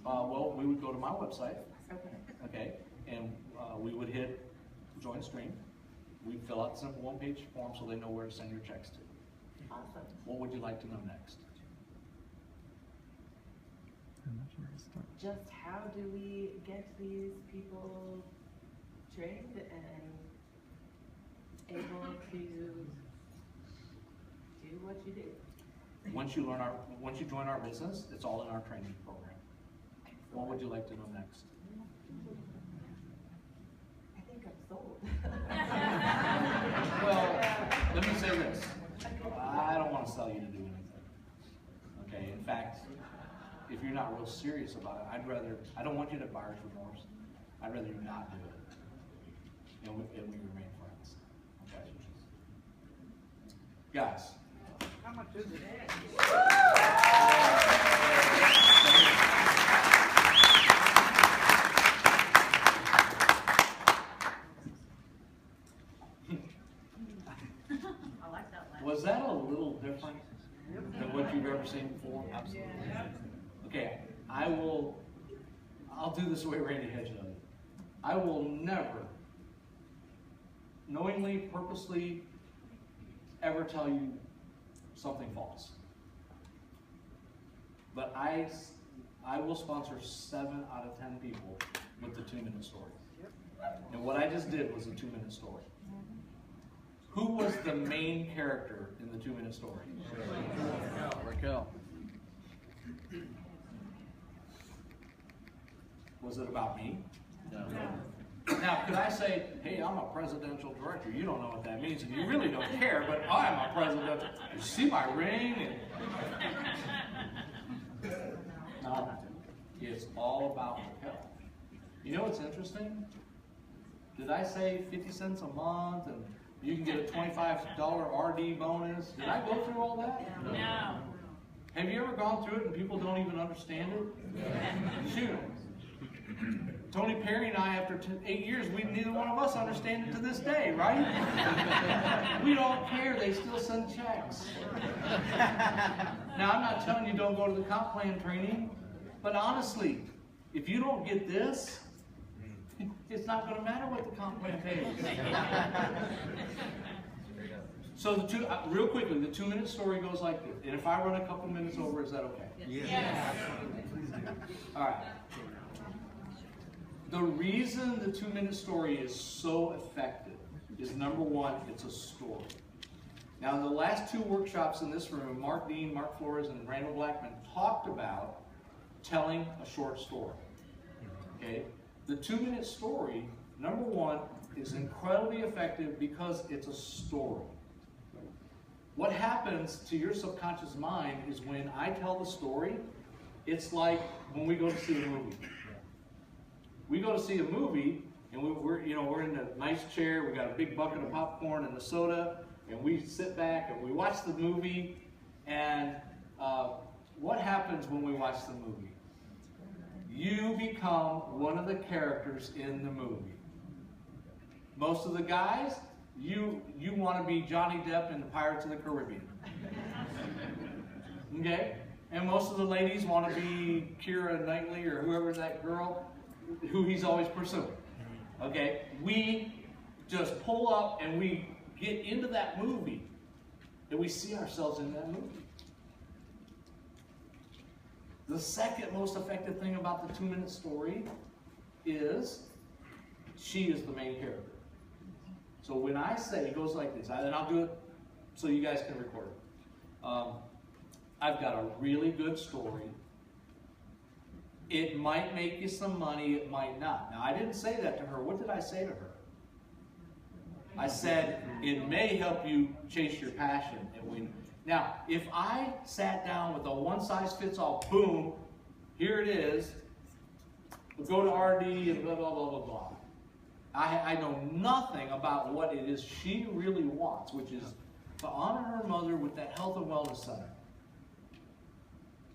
Speaker 1: Well, we would go to my website,
Speaker 3: Okay.
Speaker 1: okay, and we would hit join stream. We'd fill out the simple one-page form so they know where to send your checks to.
Speaker 3: Awesome.
Speaker 1: What would you like to know next?
Speaker 3: Just how do we get these people trained and able to do what you do?
Speaker 1: Once you join our business, it's all in our training program. What would you like to know next?
Speaker 3: I think I'm sold.
Speaker 1: Well, let me say this. I don't want to sell you to do anything. Okay, in fact, if you're not real serious about it, I don't want you to buyer's remorse. I'd rather you not do it. And we remain friends. Okay? Guys.
Speaker 5: How much is it?
Speaker 7: I like that one.
Speaker 1: Was that a little different than what you've ever seen before? Absolutely. Okay, I'll do this the way Randy Hedge does it. I will never, knowingly, purposely, ever tell you something false. But I will sponsor 7 out of 10 people with the 2-minute story. And what I just did was a 2-minute story. Who was the main character in the 2-minute story? Raquel. Was it about me? No. Now, could I say, hey, I'm a presidential director. You don't know what that means, and you really don't care, but I'm a presidential. You see my ring? No, it's all about Raquel. You know what's interesting? Did I say 50 cents a month and You can get a $25 RD bonus. Did I go through all that?
Speaker 5: No.
Speaker 1: Have you ever gone through it and people don't even understand it? Shoot. Tony Perry and I, after 8 years, neither one of us understand it to this day, right? We don't care. They still send checks. Now, I'm not telling you don't go to the comp plan training, but honestly, if you don't get this, it's not going to matter what the comp plan pays. So real quickly, the 2-minute story goes like this. And if I run a couple minutes over, is that okay?
Speaker 5: Yes.
Speaker 1: All right. The reason the 2-minute story is so effective is, number one, it's a story. Now, the last 2 workshops in this room, Mark Dean, Mark Flores, and Randall Blackman talked about telling a short story. Okay? The 2-minute story, number one, is incredibly effective because it's a story. What happens to your subconscious mind is when I tell the story, it's like when we go to see a movie. We go to see a movie, and we're in a nice chair, we got a big bucket of popcorn and a soda, and we sit back and we watch the movie, and what happens when we watch the movie? You become one of the characters in the movie. Most of the guys, you want to be Johnny Depp in the Pirates of the Caribbean. Okay? And most of the ladies want to be Keira Knightley or whoever that girl who he's always pursuing. Okay? We just pull up and we get into that movie and we see ourselves in that movie. The second most effective thing about the 2-minute story is she is the main character. So when I say, it goes like this, and I'll do it so you guys can record it. I've got a really good story. It might make you some money, it might not. Now, I didn't say that to her. What did I say to her? I said, it may help you chase your passion. Now, if I sat down with a one-size-fits-all, boom, here it is, we'll go to RD and blah, blah, blah, blah, blah. I know nothing about what it is she really wants, which is to honor her mother with that health and wellness center.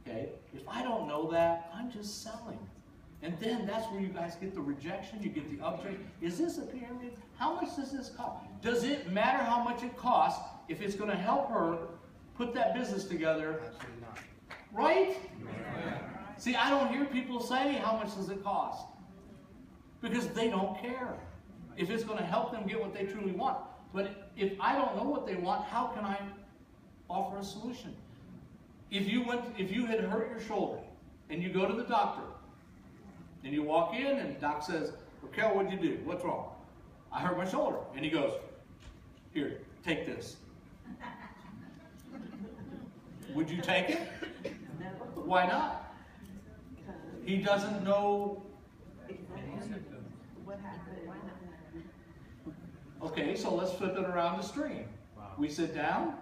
Speaker 1: Okay? If I don't know that, I'm just selling. And then that's where you guys get the rejection, you get the object. Is this a pyramid? How much does this cost? Does it matter how much it costs if it's going to help her put that business together?
Speaker 2: Absolutely not.
Speaker 1: Right? Yeah. See, I don't hear people say, how much does it cost? Because they don't care if it's going to help them get what they truly want. But if I don't know what they want, how can I offer a solution? If you had hurt your shoulder and you go to the doctor and you walk in and the doc says, Raquel, what'd you do? What's wrong? I hurt my shoulder. And he goes, here, take this. Would you take it? Why not? He doesn't know.
Speaker 3: What happened? Why not?
Speaker 1: Okay, so let's flip it around the stream. We sit down.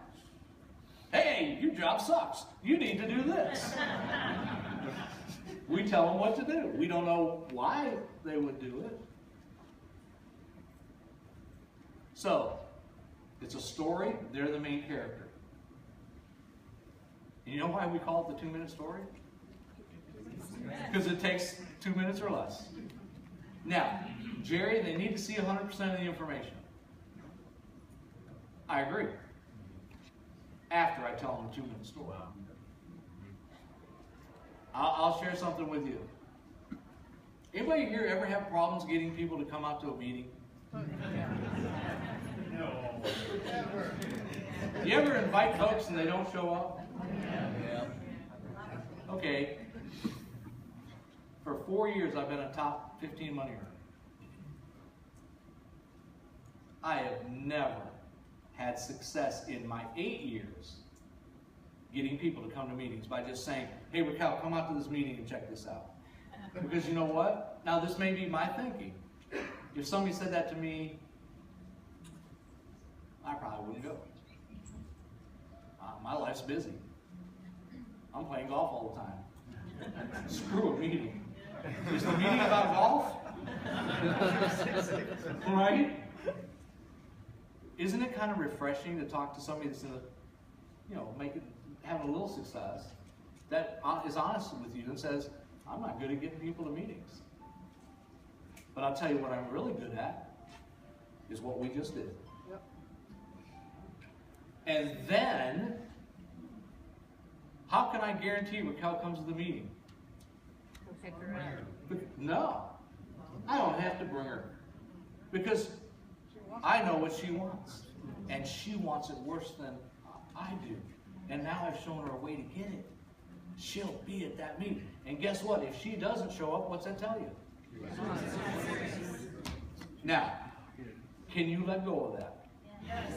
Speaker 1: Hey, your job sucks. You need to do this. We tell them what to do. We don't know why they would do it. So, it's a story. They're the main character. And you know why we call it the 2-minute story? Because it takes 2 minutes or less. Now, Jerry, they need to see 100% of the information. I agree. After I tell them the 2-minute story. I'll share something with you. Anybody here ever have problems getting people to come out to a meeting?
Speaker 2: No. Never.
Speaker 1: You ever invite folks and they don't show up?
Speaker 2: Yeah.
Speaker 1: Okay. For 4 years, I've been a top 15 money earner. I have never had success in my 8 years getting people to come to meetings by just saying, hey, Raquel, come out to this meeting and check this out. Because you know what? Now, this may be my thinking. If somebody said that to me, I probably wouldn't go. My life's busy. I'm playing golf all the time. Screw a meeting. Is the meeting about golf? Right? Isn't it kind of refreshing to talk to somebody that's in a, you know, having a little success, that is honest with you and says, I'm not good at getting people to meetings. But I'll tell you what I'm really good at is what we just did.
Speaker 5: Yep.
Speaker 1: And then, how can I guarantee Raquel comes to the meeting? No, I don't have to bring her. Because I know what she wants. And she wants it worse than I do. And now I've shown her a way to get it. She'll be at that meeting. And guess what? If she doesn't show up, what's that tell you? Now, can you let go of that?
Speaker 7: Yes.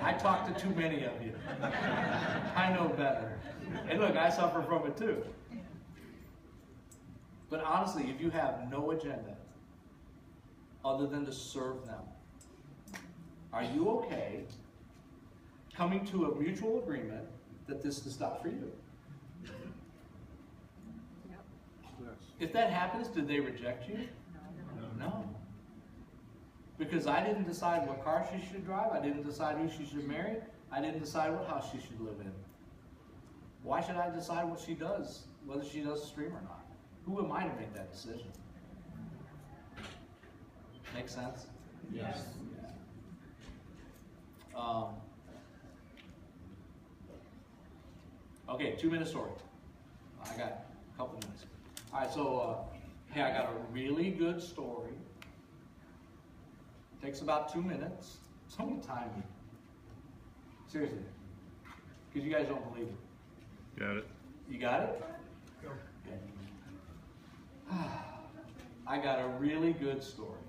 Speaker 1: I talk to too many of you. I know better. And look, I suffer from it too. But honestly, if you have no agenda other than to serve them, are you okay coming to a mutual agreement that this is not for you? If that happens, did they reject you? No. Because I didn't decide what car she should drive. I didn't decide who she should marry. I didn't decide what house she should live in. Why should I decide what she does, whether she does stream or not? Who am I to make that decision? Make sense?
Speaker 5: Yes.
Speaker 1: Okay, 2-minute story. I got a couple minutes. All right, so, hey, I got a really good story. Takes about 2 minutes. Somebody time me. Seriously. Because you guys don't believe it.
Speaker 6: Got it.
Speaker 1: You got it? Okay. I got a really good story.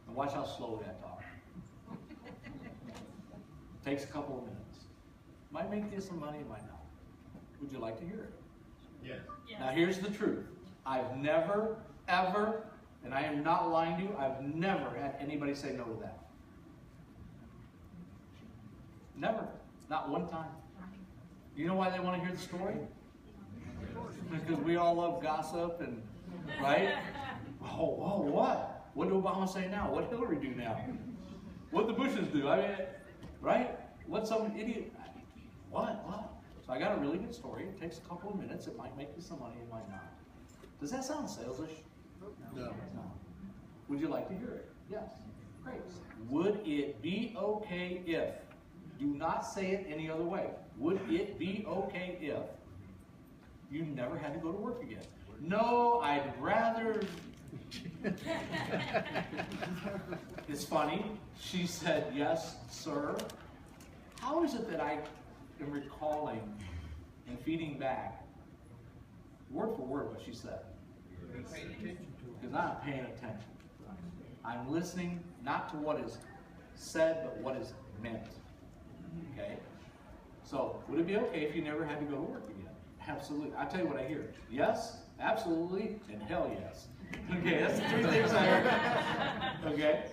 Speaker 1: And watch how slowly I talk. Takes a couple of minutes. Might make you some money, might not. Would you like to hear it?
Speaker 2: Yes.
Speaker 7: Yes.
Speaker 1: Now here's the truth. I've never, ever, and I am not lying to you, I've never had anybody say no to that. Never. Not one time. You know why they want to hear the story? Because we all love gossip and, right? Oh, what? What did Obama say now? What did Hillary do now? What did the Bushes do? I mean, right? What some idiot? What? So I got a really good story. It takes a couple of minutes. It might make you some money. It might not. Does that sound salesish?
Speaker 5: No.
Speaker 1: Would you like to hear it? Yes. Great. Would it be okay if? Do not say it any other way. Would it be okay if you never had to go to work again? No, I'd rather. It's funny. She said, yes, sir. How is it that I am recalling and feeding back word for word what she said? Because I'm paying attention. I'm listening not to what is said, but what is meant. Okay? So, would it be okay if you never had to go to work again? Absolutely. I'll tell you what I hear. Yes, absolutely, and hell yes. Okay, that's the 3 things I heard. Okay?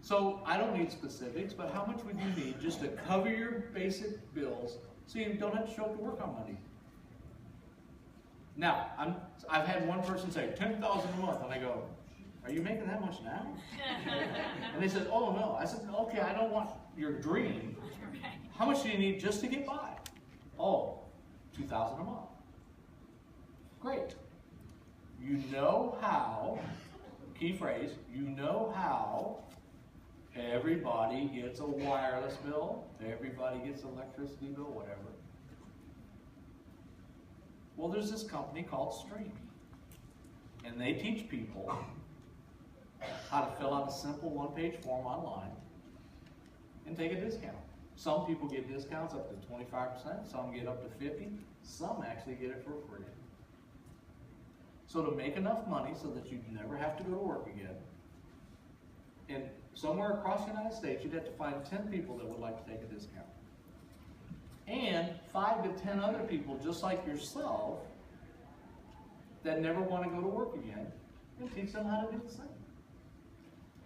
Speaker 1: So, I don't need specifics, but how much would you need just to cover your basic bills so you don't have to show up to work on Monday? Now, I've had one person say, $10,000 a month, and I go, are you making that much now? And they said, oh no. I said, okay, I don't want your dream. How much do you need just to get by? Oh, $2,000 a month. Great. You know how, key phrase, you know how everybody gets a wireless bill, everybody gets an electricity bill, whatever. Well, there's this company called Stream, and they teach people how to fill out a simple one-page form online and take a discount. Some people get discounts up to 25%, some get up to 50%, some actually get it for free. So to make enough money so that you never have to go to work again, and somewhere across the United States, you'd have to find 10 people that would like to take a discount. And 5 to 10 other people just like yourself that never want to go to work again, and teach them how to do the same.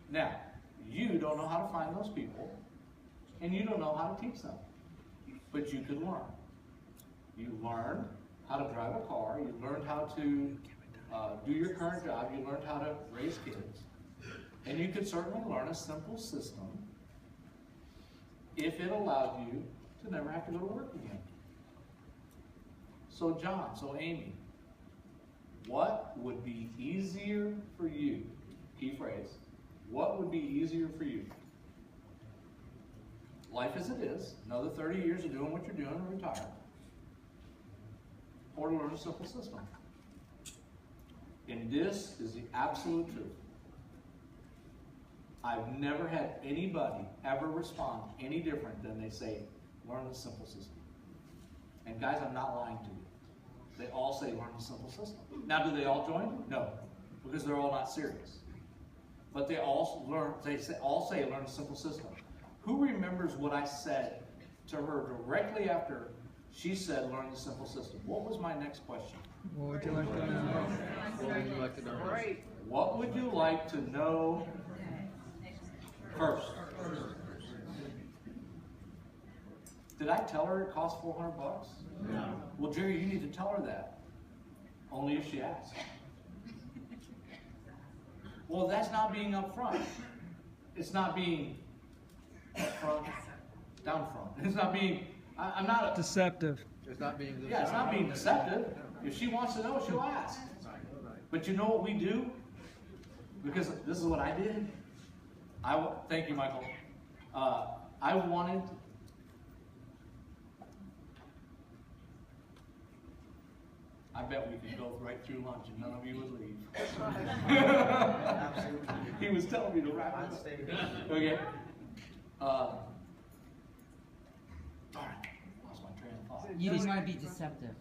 Speaker 1: Now, you don't know how to find those people, and you don't know how to teach them, but you could learn. You learned how to drive a car, you learned how to do your current job, you learned how to raise kids, and you could certainly learn a simple system if it allowed you to never have to go to work again. So John, so Amy, what would be easier for you? Key phrase. What would be easier for you? Life as it is, another 30 years of doing what you're doing and retire. Or to learn a simple system. And this is the absolute truth. I've never had anybody ever respond any different than they say, learn the simple system. And guys, I'm not lying to you. They all say learn the simple system. Now, do they all join? No, because they're all not serious. But they all say learn the simple system. Who remembers what I said to her directly after she said learn the simple system? What was my next question?
Speaker 7: What would you like to know? What would you like to know?
Speaker 5: Great.
Speaker 1: What would you like to know first? Did I tell her it cost $400?
Speaker 7: No.
Speaker 1: Well, Jerry, you need to tell her that. Only if she asks. Well, that's not being upfront. It's not being upfront, down front. It's not being, I'm not a,
Speaker 7: Deceptive.
Speaker 2: It's not being.
Speaker 1: yeah, it's not being deceptive. If she wants to know, she'll ask. But you know what we do? Because this is what I did. Thank you, Michael. I wanted, I bet we could go right through lunch and none of you would leave. He was telling me to wrap it up. Okay. All right. Lost my train of thought.
Speaker 8: You just might be deceptive.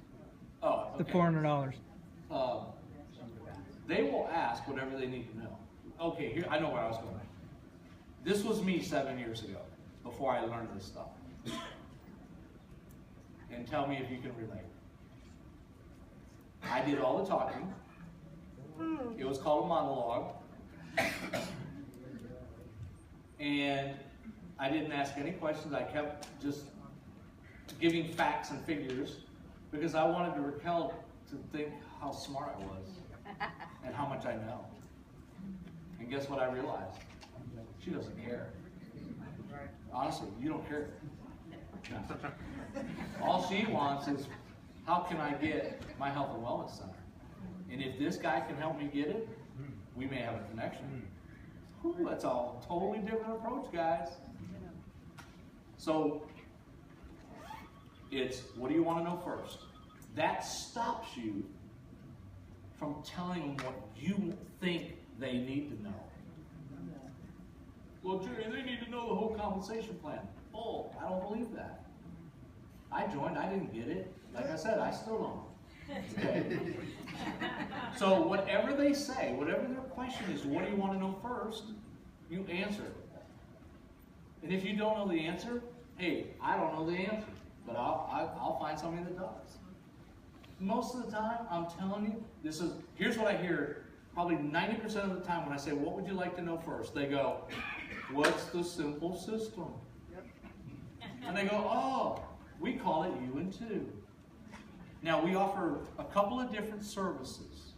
Speaker 1: Oh,
Speaker 7: The
Speaker 1: okay.
Speaker 7: $400.
Speaker 1: They will ask whatever they need to know. Okay, here, I know where I was going. This was me 7 years ago, before I learned this stuff. And tell me if you can relate. I did all the talking. It was called a monologue. And I didn't ask any questions. I kept just giving facts and figures because I wanted to Raquel to think how smart I was and how much I know. And guess what I realized? She doesn't care. Honestly, you don't care. All she wants is, how can I get my health and wellness center? And if this guy can help me get it, we may have a connection. Whew, that's a totally different approach, guys. So, it's, what do you want to know first? That stops you from telling them what you think they need to know. Well, Jerry, they need to know the whole compensation plan. Oh, I don't believe that. I joined, I didn't get it. Like I said, I still don't. Okay. So whatever they say, whatever their question is, what do you want to know first? You answer it. And if you don't know the answer, hey, I don't know the answer, but I'll find somebody that does. Most of the time, I'm telling you, here's what I hear probably 90% of the time when I say, what would you like to know first? They go, what's the simple system? And they go, oh, we call it U&2. Now, we offer a couple of different services.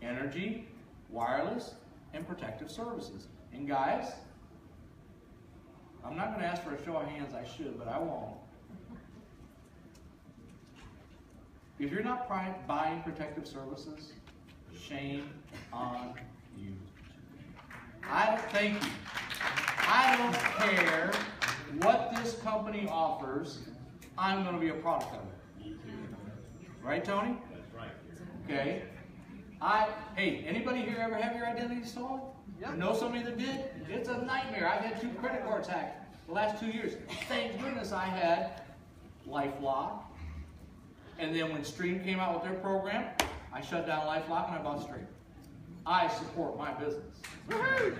Speaker 1: Energy, wireless, and protective services. And guys, I'm not going to ask for a show of hands, I should, but I won't. If you're not buying protective services, shame on you. Thank you. I don't care what this company offers, I'm going to be a product of it. Right, Tony?
Speaker 6: That's right.
Speaker 1: Okay. Hey, anybody here ever have your identity stolen?
Speaker 5: Yep.
Speaker 1: Know somebody that did? It's a nightmare. I've had 2 credit cards hacked the last 2 years. Thank goodness I had LifeLock. And then when Stream came out with their program, I shut down LifeLock and I bought Stream. I support my business. Woohoo!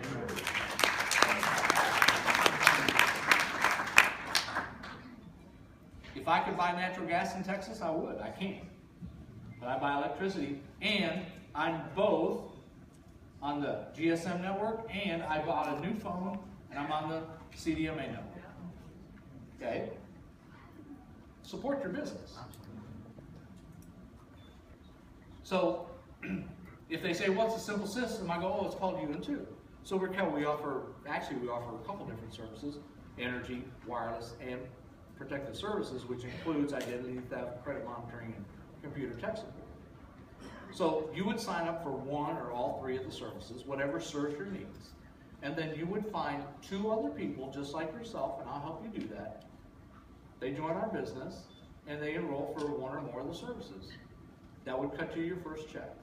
Speaker 1: If I could buy natural gas in Texas, I would. I can't. But I buy electricity, and I'm both on the GSM network, and I bought a new phone, and I'm on the CDMA network. Okay? Support your business. So if they say, what's a simple system? I go, oh, it's called UN2. So we offer a couple different services: energy, wireless, and protective services, which includes identity theft, credit monitoring, and computer tech support. So you would sign up for one or all three of the services, whatever serves your needs. And then you would find 2 other people just like yourself, and I'll help you do that. They join our business, and they enroll for one or more of the services. That would cut you your first check.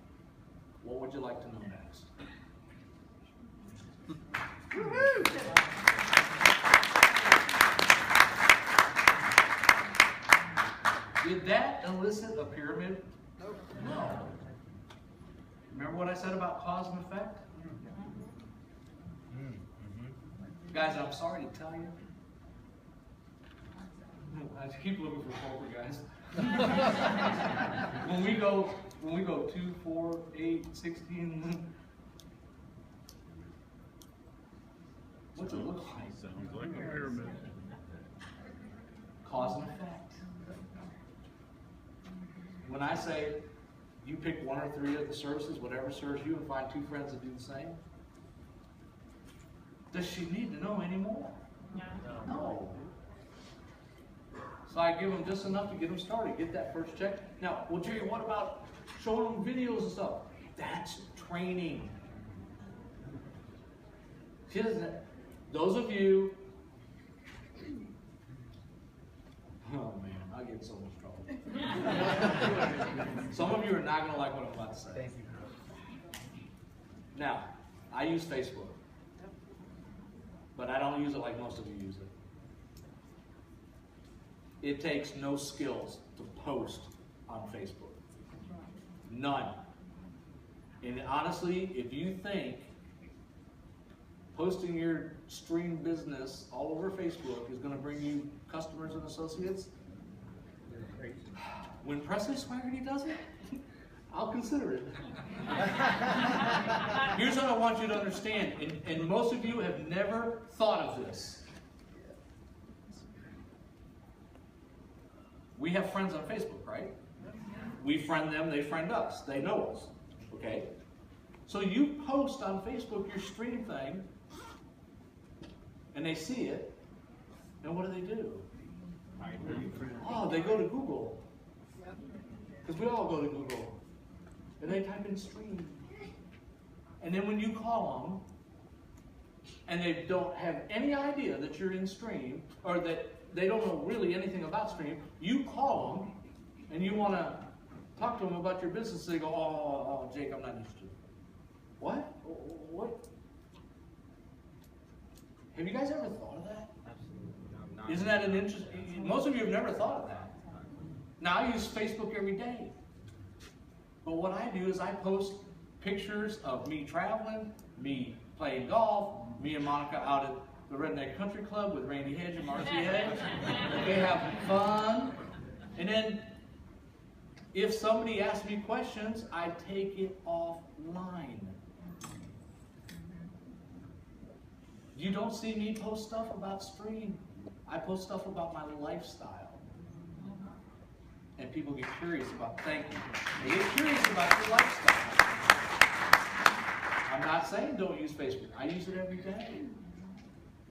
Speaker 1: What would you like to know next? Did that elicit a pyramid? No. Remember what I said about cause and effect? Guys, I'm sorry to tell you. I keep looking for poker guys. when we go 2, 4, 8, 16. What's it look like?
Speaker 6: Sounds like a pyramid.
Speaker 1: Cause and effect. When I say you pick 1 or 3 of the services, whatever serves you, and find 2 friends that do the same, does she need to know any more? No. So I give them just enough to get them started, get that first check. Now, well, Jerry, what about showing them videos and stuff? That's training. She doesn't. Those of you, oh man, I get in so much trouble. Some of you are not going to like what I'm about to say.
Speaker 2: Thank you.
Speaker 1: Now, I use Facebook, but I don't use it like most of you use it. It takes no skills to post on Facebook. None. And honestly, if you think posting your stream business all over Facebook is going to bring you customers and associates, when Presley Swaggerty does it, I'll consider it. Here's what I want you to understand, and most of you have never thought of this. We have friends on Facebook, right? We friend them, they friend us. They know us, okay? So you post on Facebook your stream thing, and they see it, and what do? Oh, they go to Google. Because we all go to Google. And they type in stream. And then when you call them, and they don't have any idea that you're in stream, or that they don't know really anything about stream, you call them, and you want to talk to them about your business, they go, oh, Jake, I'm not interested. What? What? Have you guys ever thought of that? Absolutely. Isn't that an interest? Most of you have never thought of that. Now I use Facebook every day. But what I do is I post pictures of me traveling, me playing golf, me and Monica out at the Redneck Country Club with Randy Hedge and Marcy Hedge. They have fun. And then if somebody asks me questions, I take it offline. You don't see me post stuff about stream. I post stuff about my lifestyle. And people get curious about, thank you. They get curious about your lifestyle. I'm not saying don't use Facebook. I use it every day.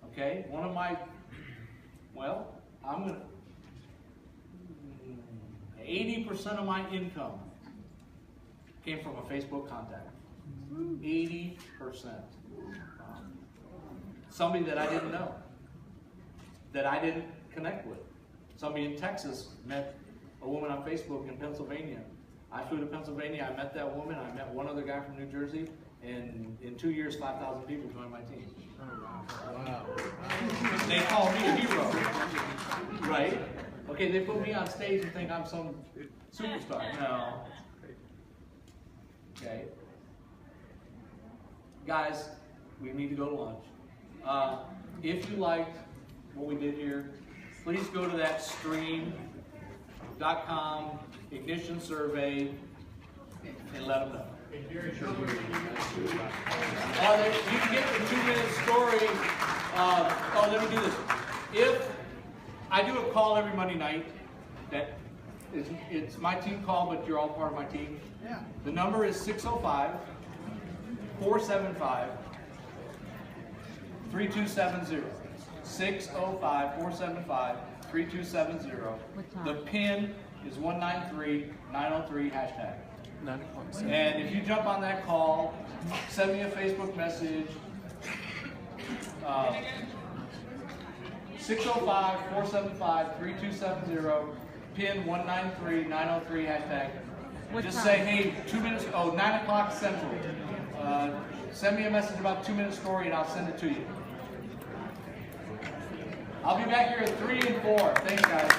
Speaker 1: Okay? One of my, well, I'm going to, 80% of my income came from a Facebook contact. 80%. Somebody that I didn't know, that I didn't connect with. Somebody in Texas met a woman on Facebook in Pennsylvania. I flew to Pennsylvania, I met that woman, I met one other guy from New Jersey, and in 2 years, 5,000 people joined my team.
Speaker 7: Wow.
Speaker 1: They call me a hero, right? Okay, they put me on stage and think I'm some superstar. No. Okay. Guys, we need to go to lunch. If you liked what we did here, please go to that stream.com ignition survey and let them know. You can get the 2-minute story. Let me do this. If I do a call every Monday night that it's my team call, but you're all part of my team.
Speaker 2: Yeah.
Speaker 1: The number is 605-475-3270. 605-475-3270. The pin is 193903 hashtag.
Speaker 7: 9 o'clock.
Speaker 1: And if you jump on that call, send me a Facebook message. 605-475-3270, pin 193903 hashtag. Just say, hey, 2 minutes, 9 o'clock Central. Send me a message about 2 minute story and I'll send it to you. I'll be back here at 3 and 4. Thanks, guys.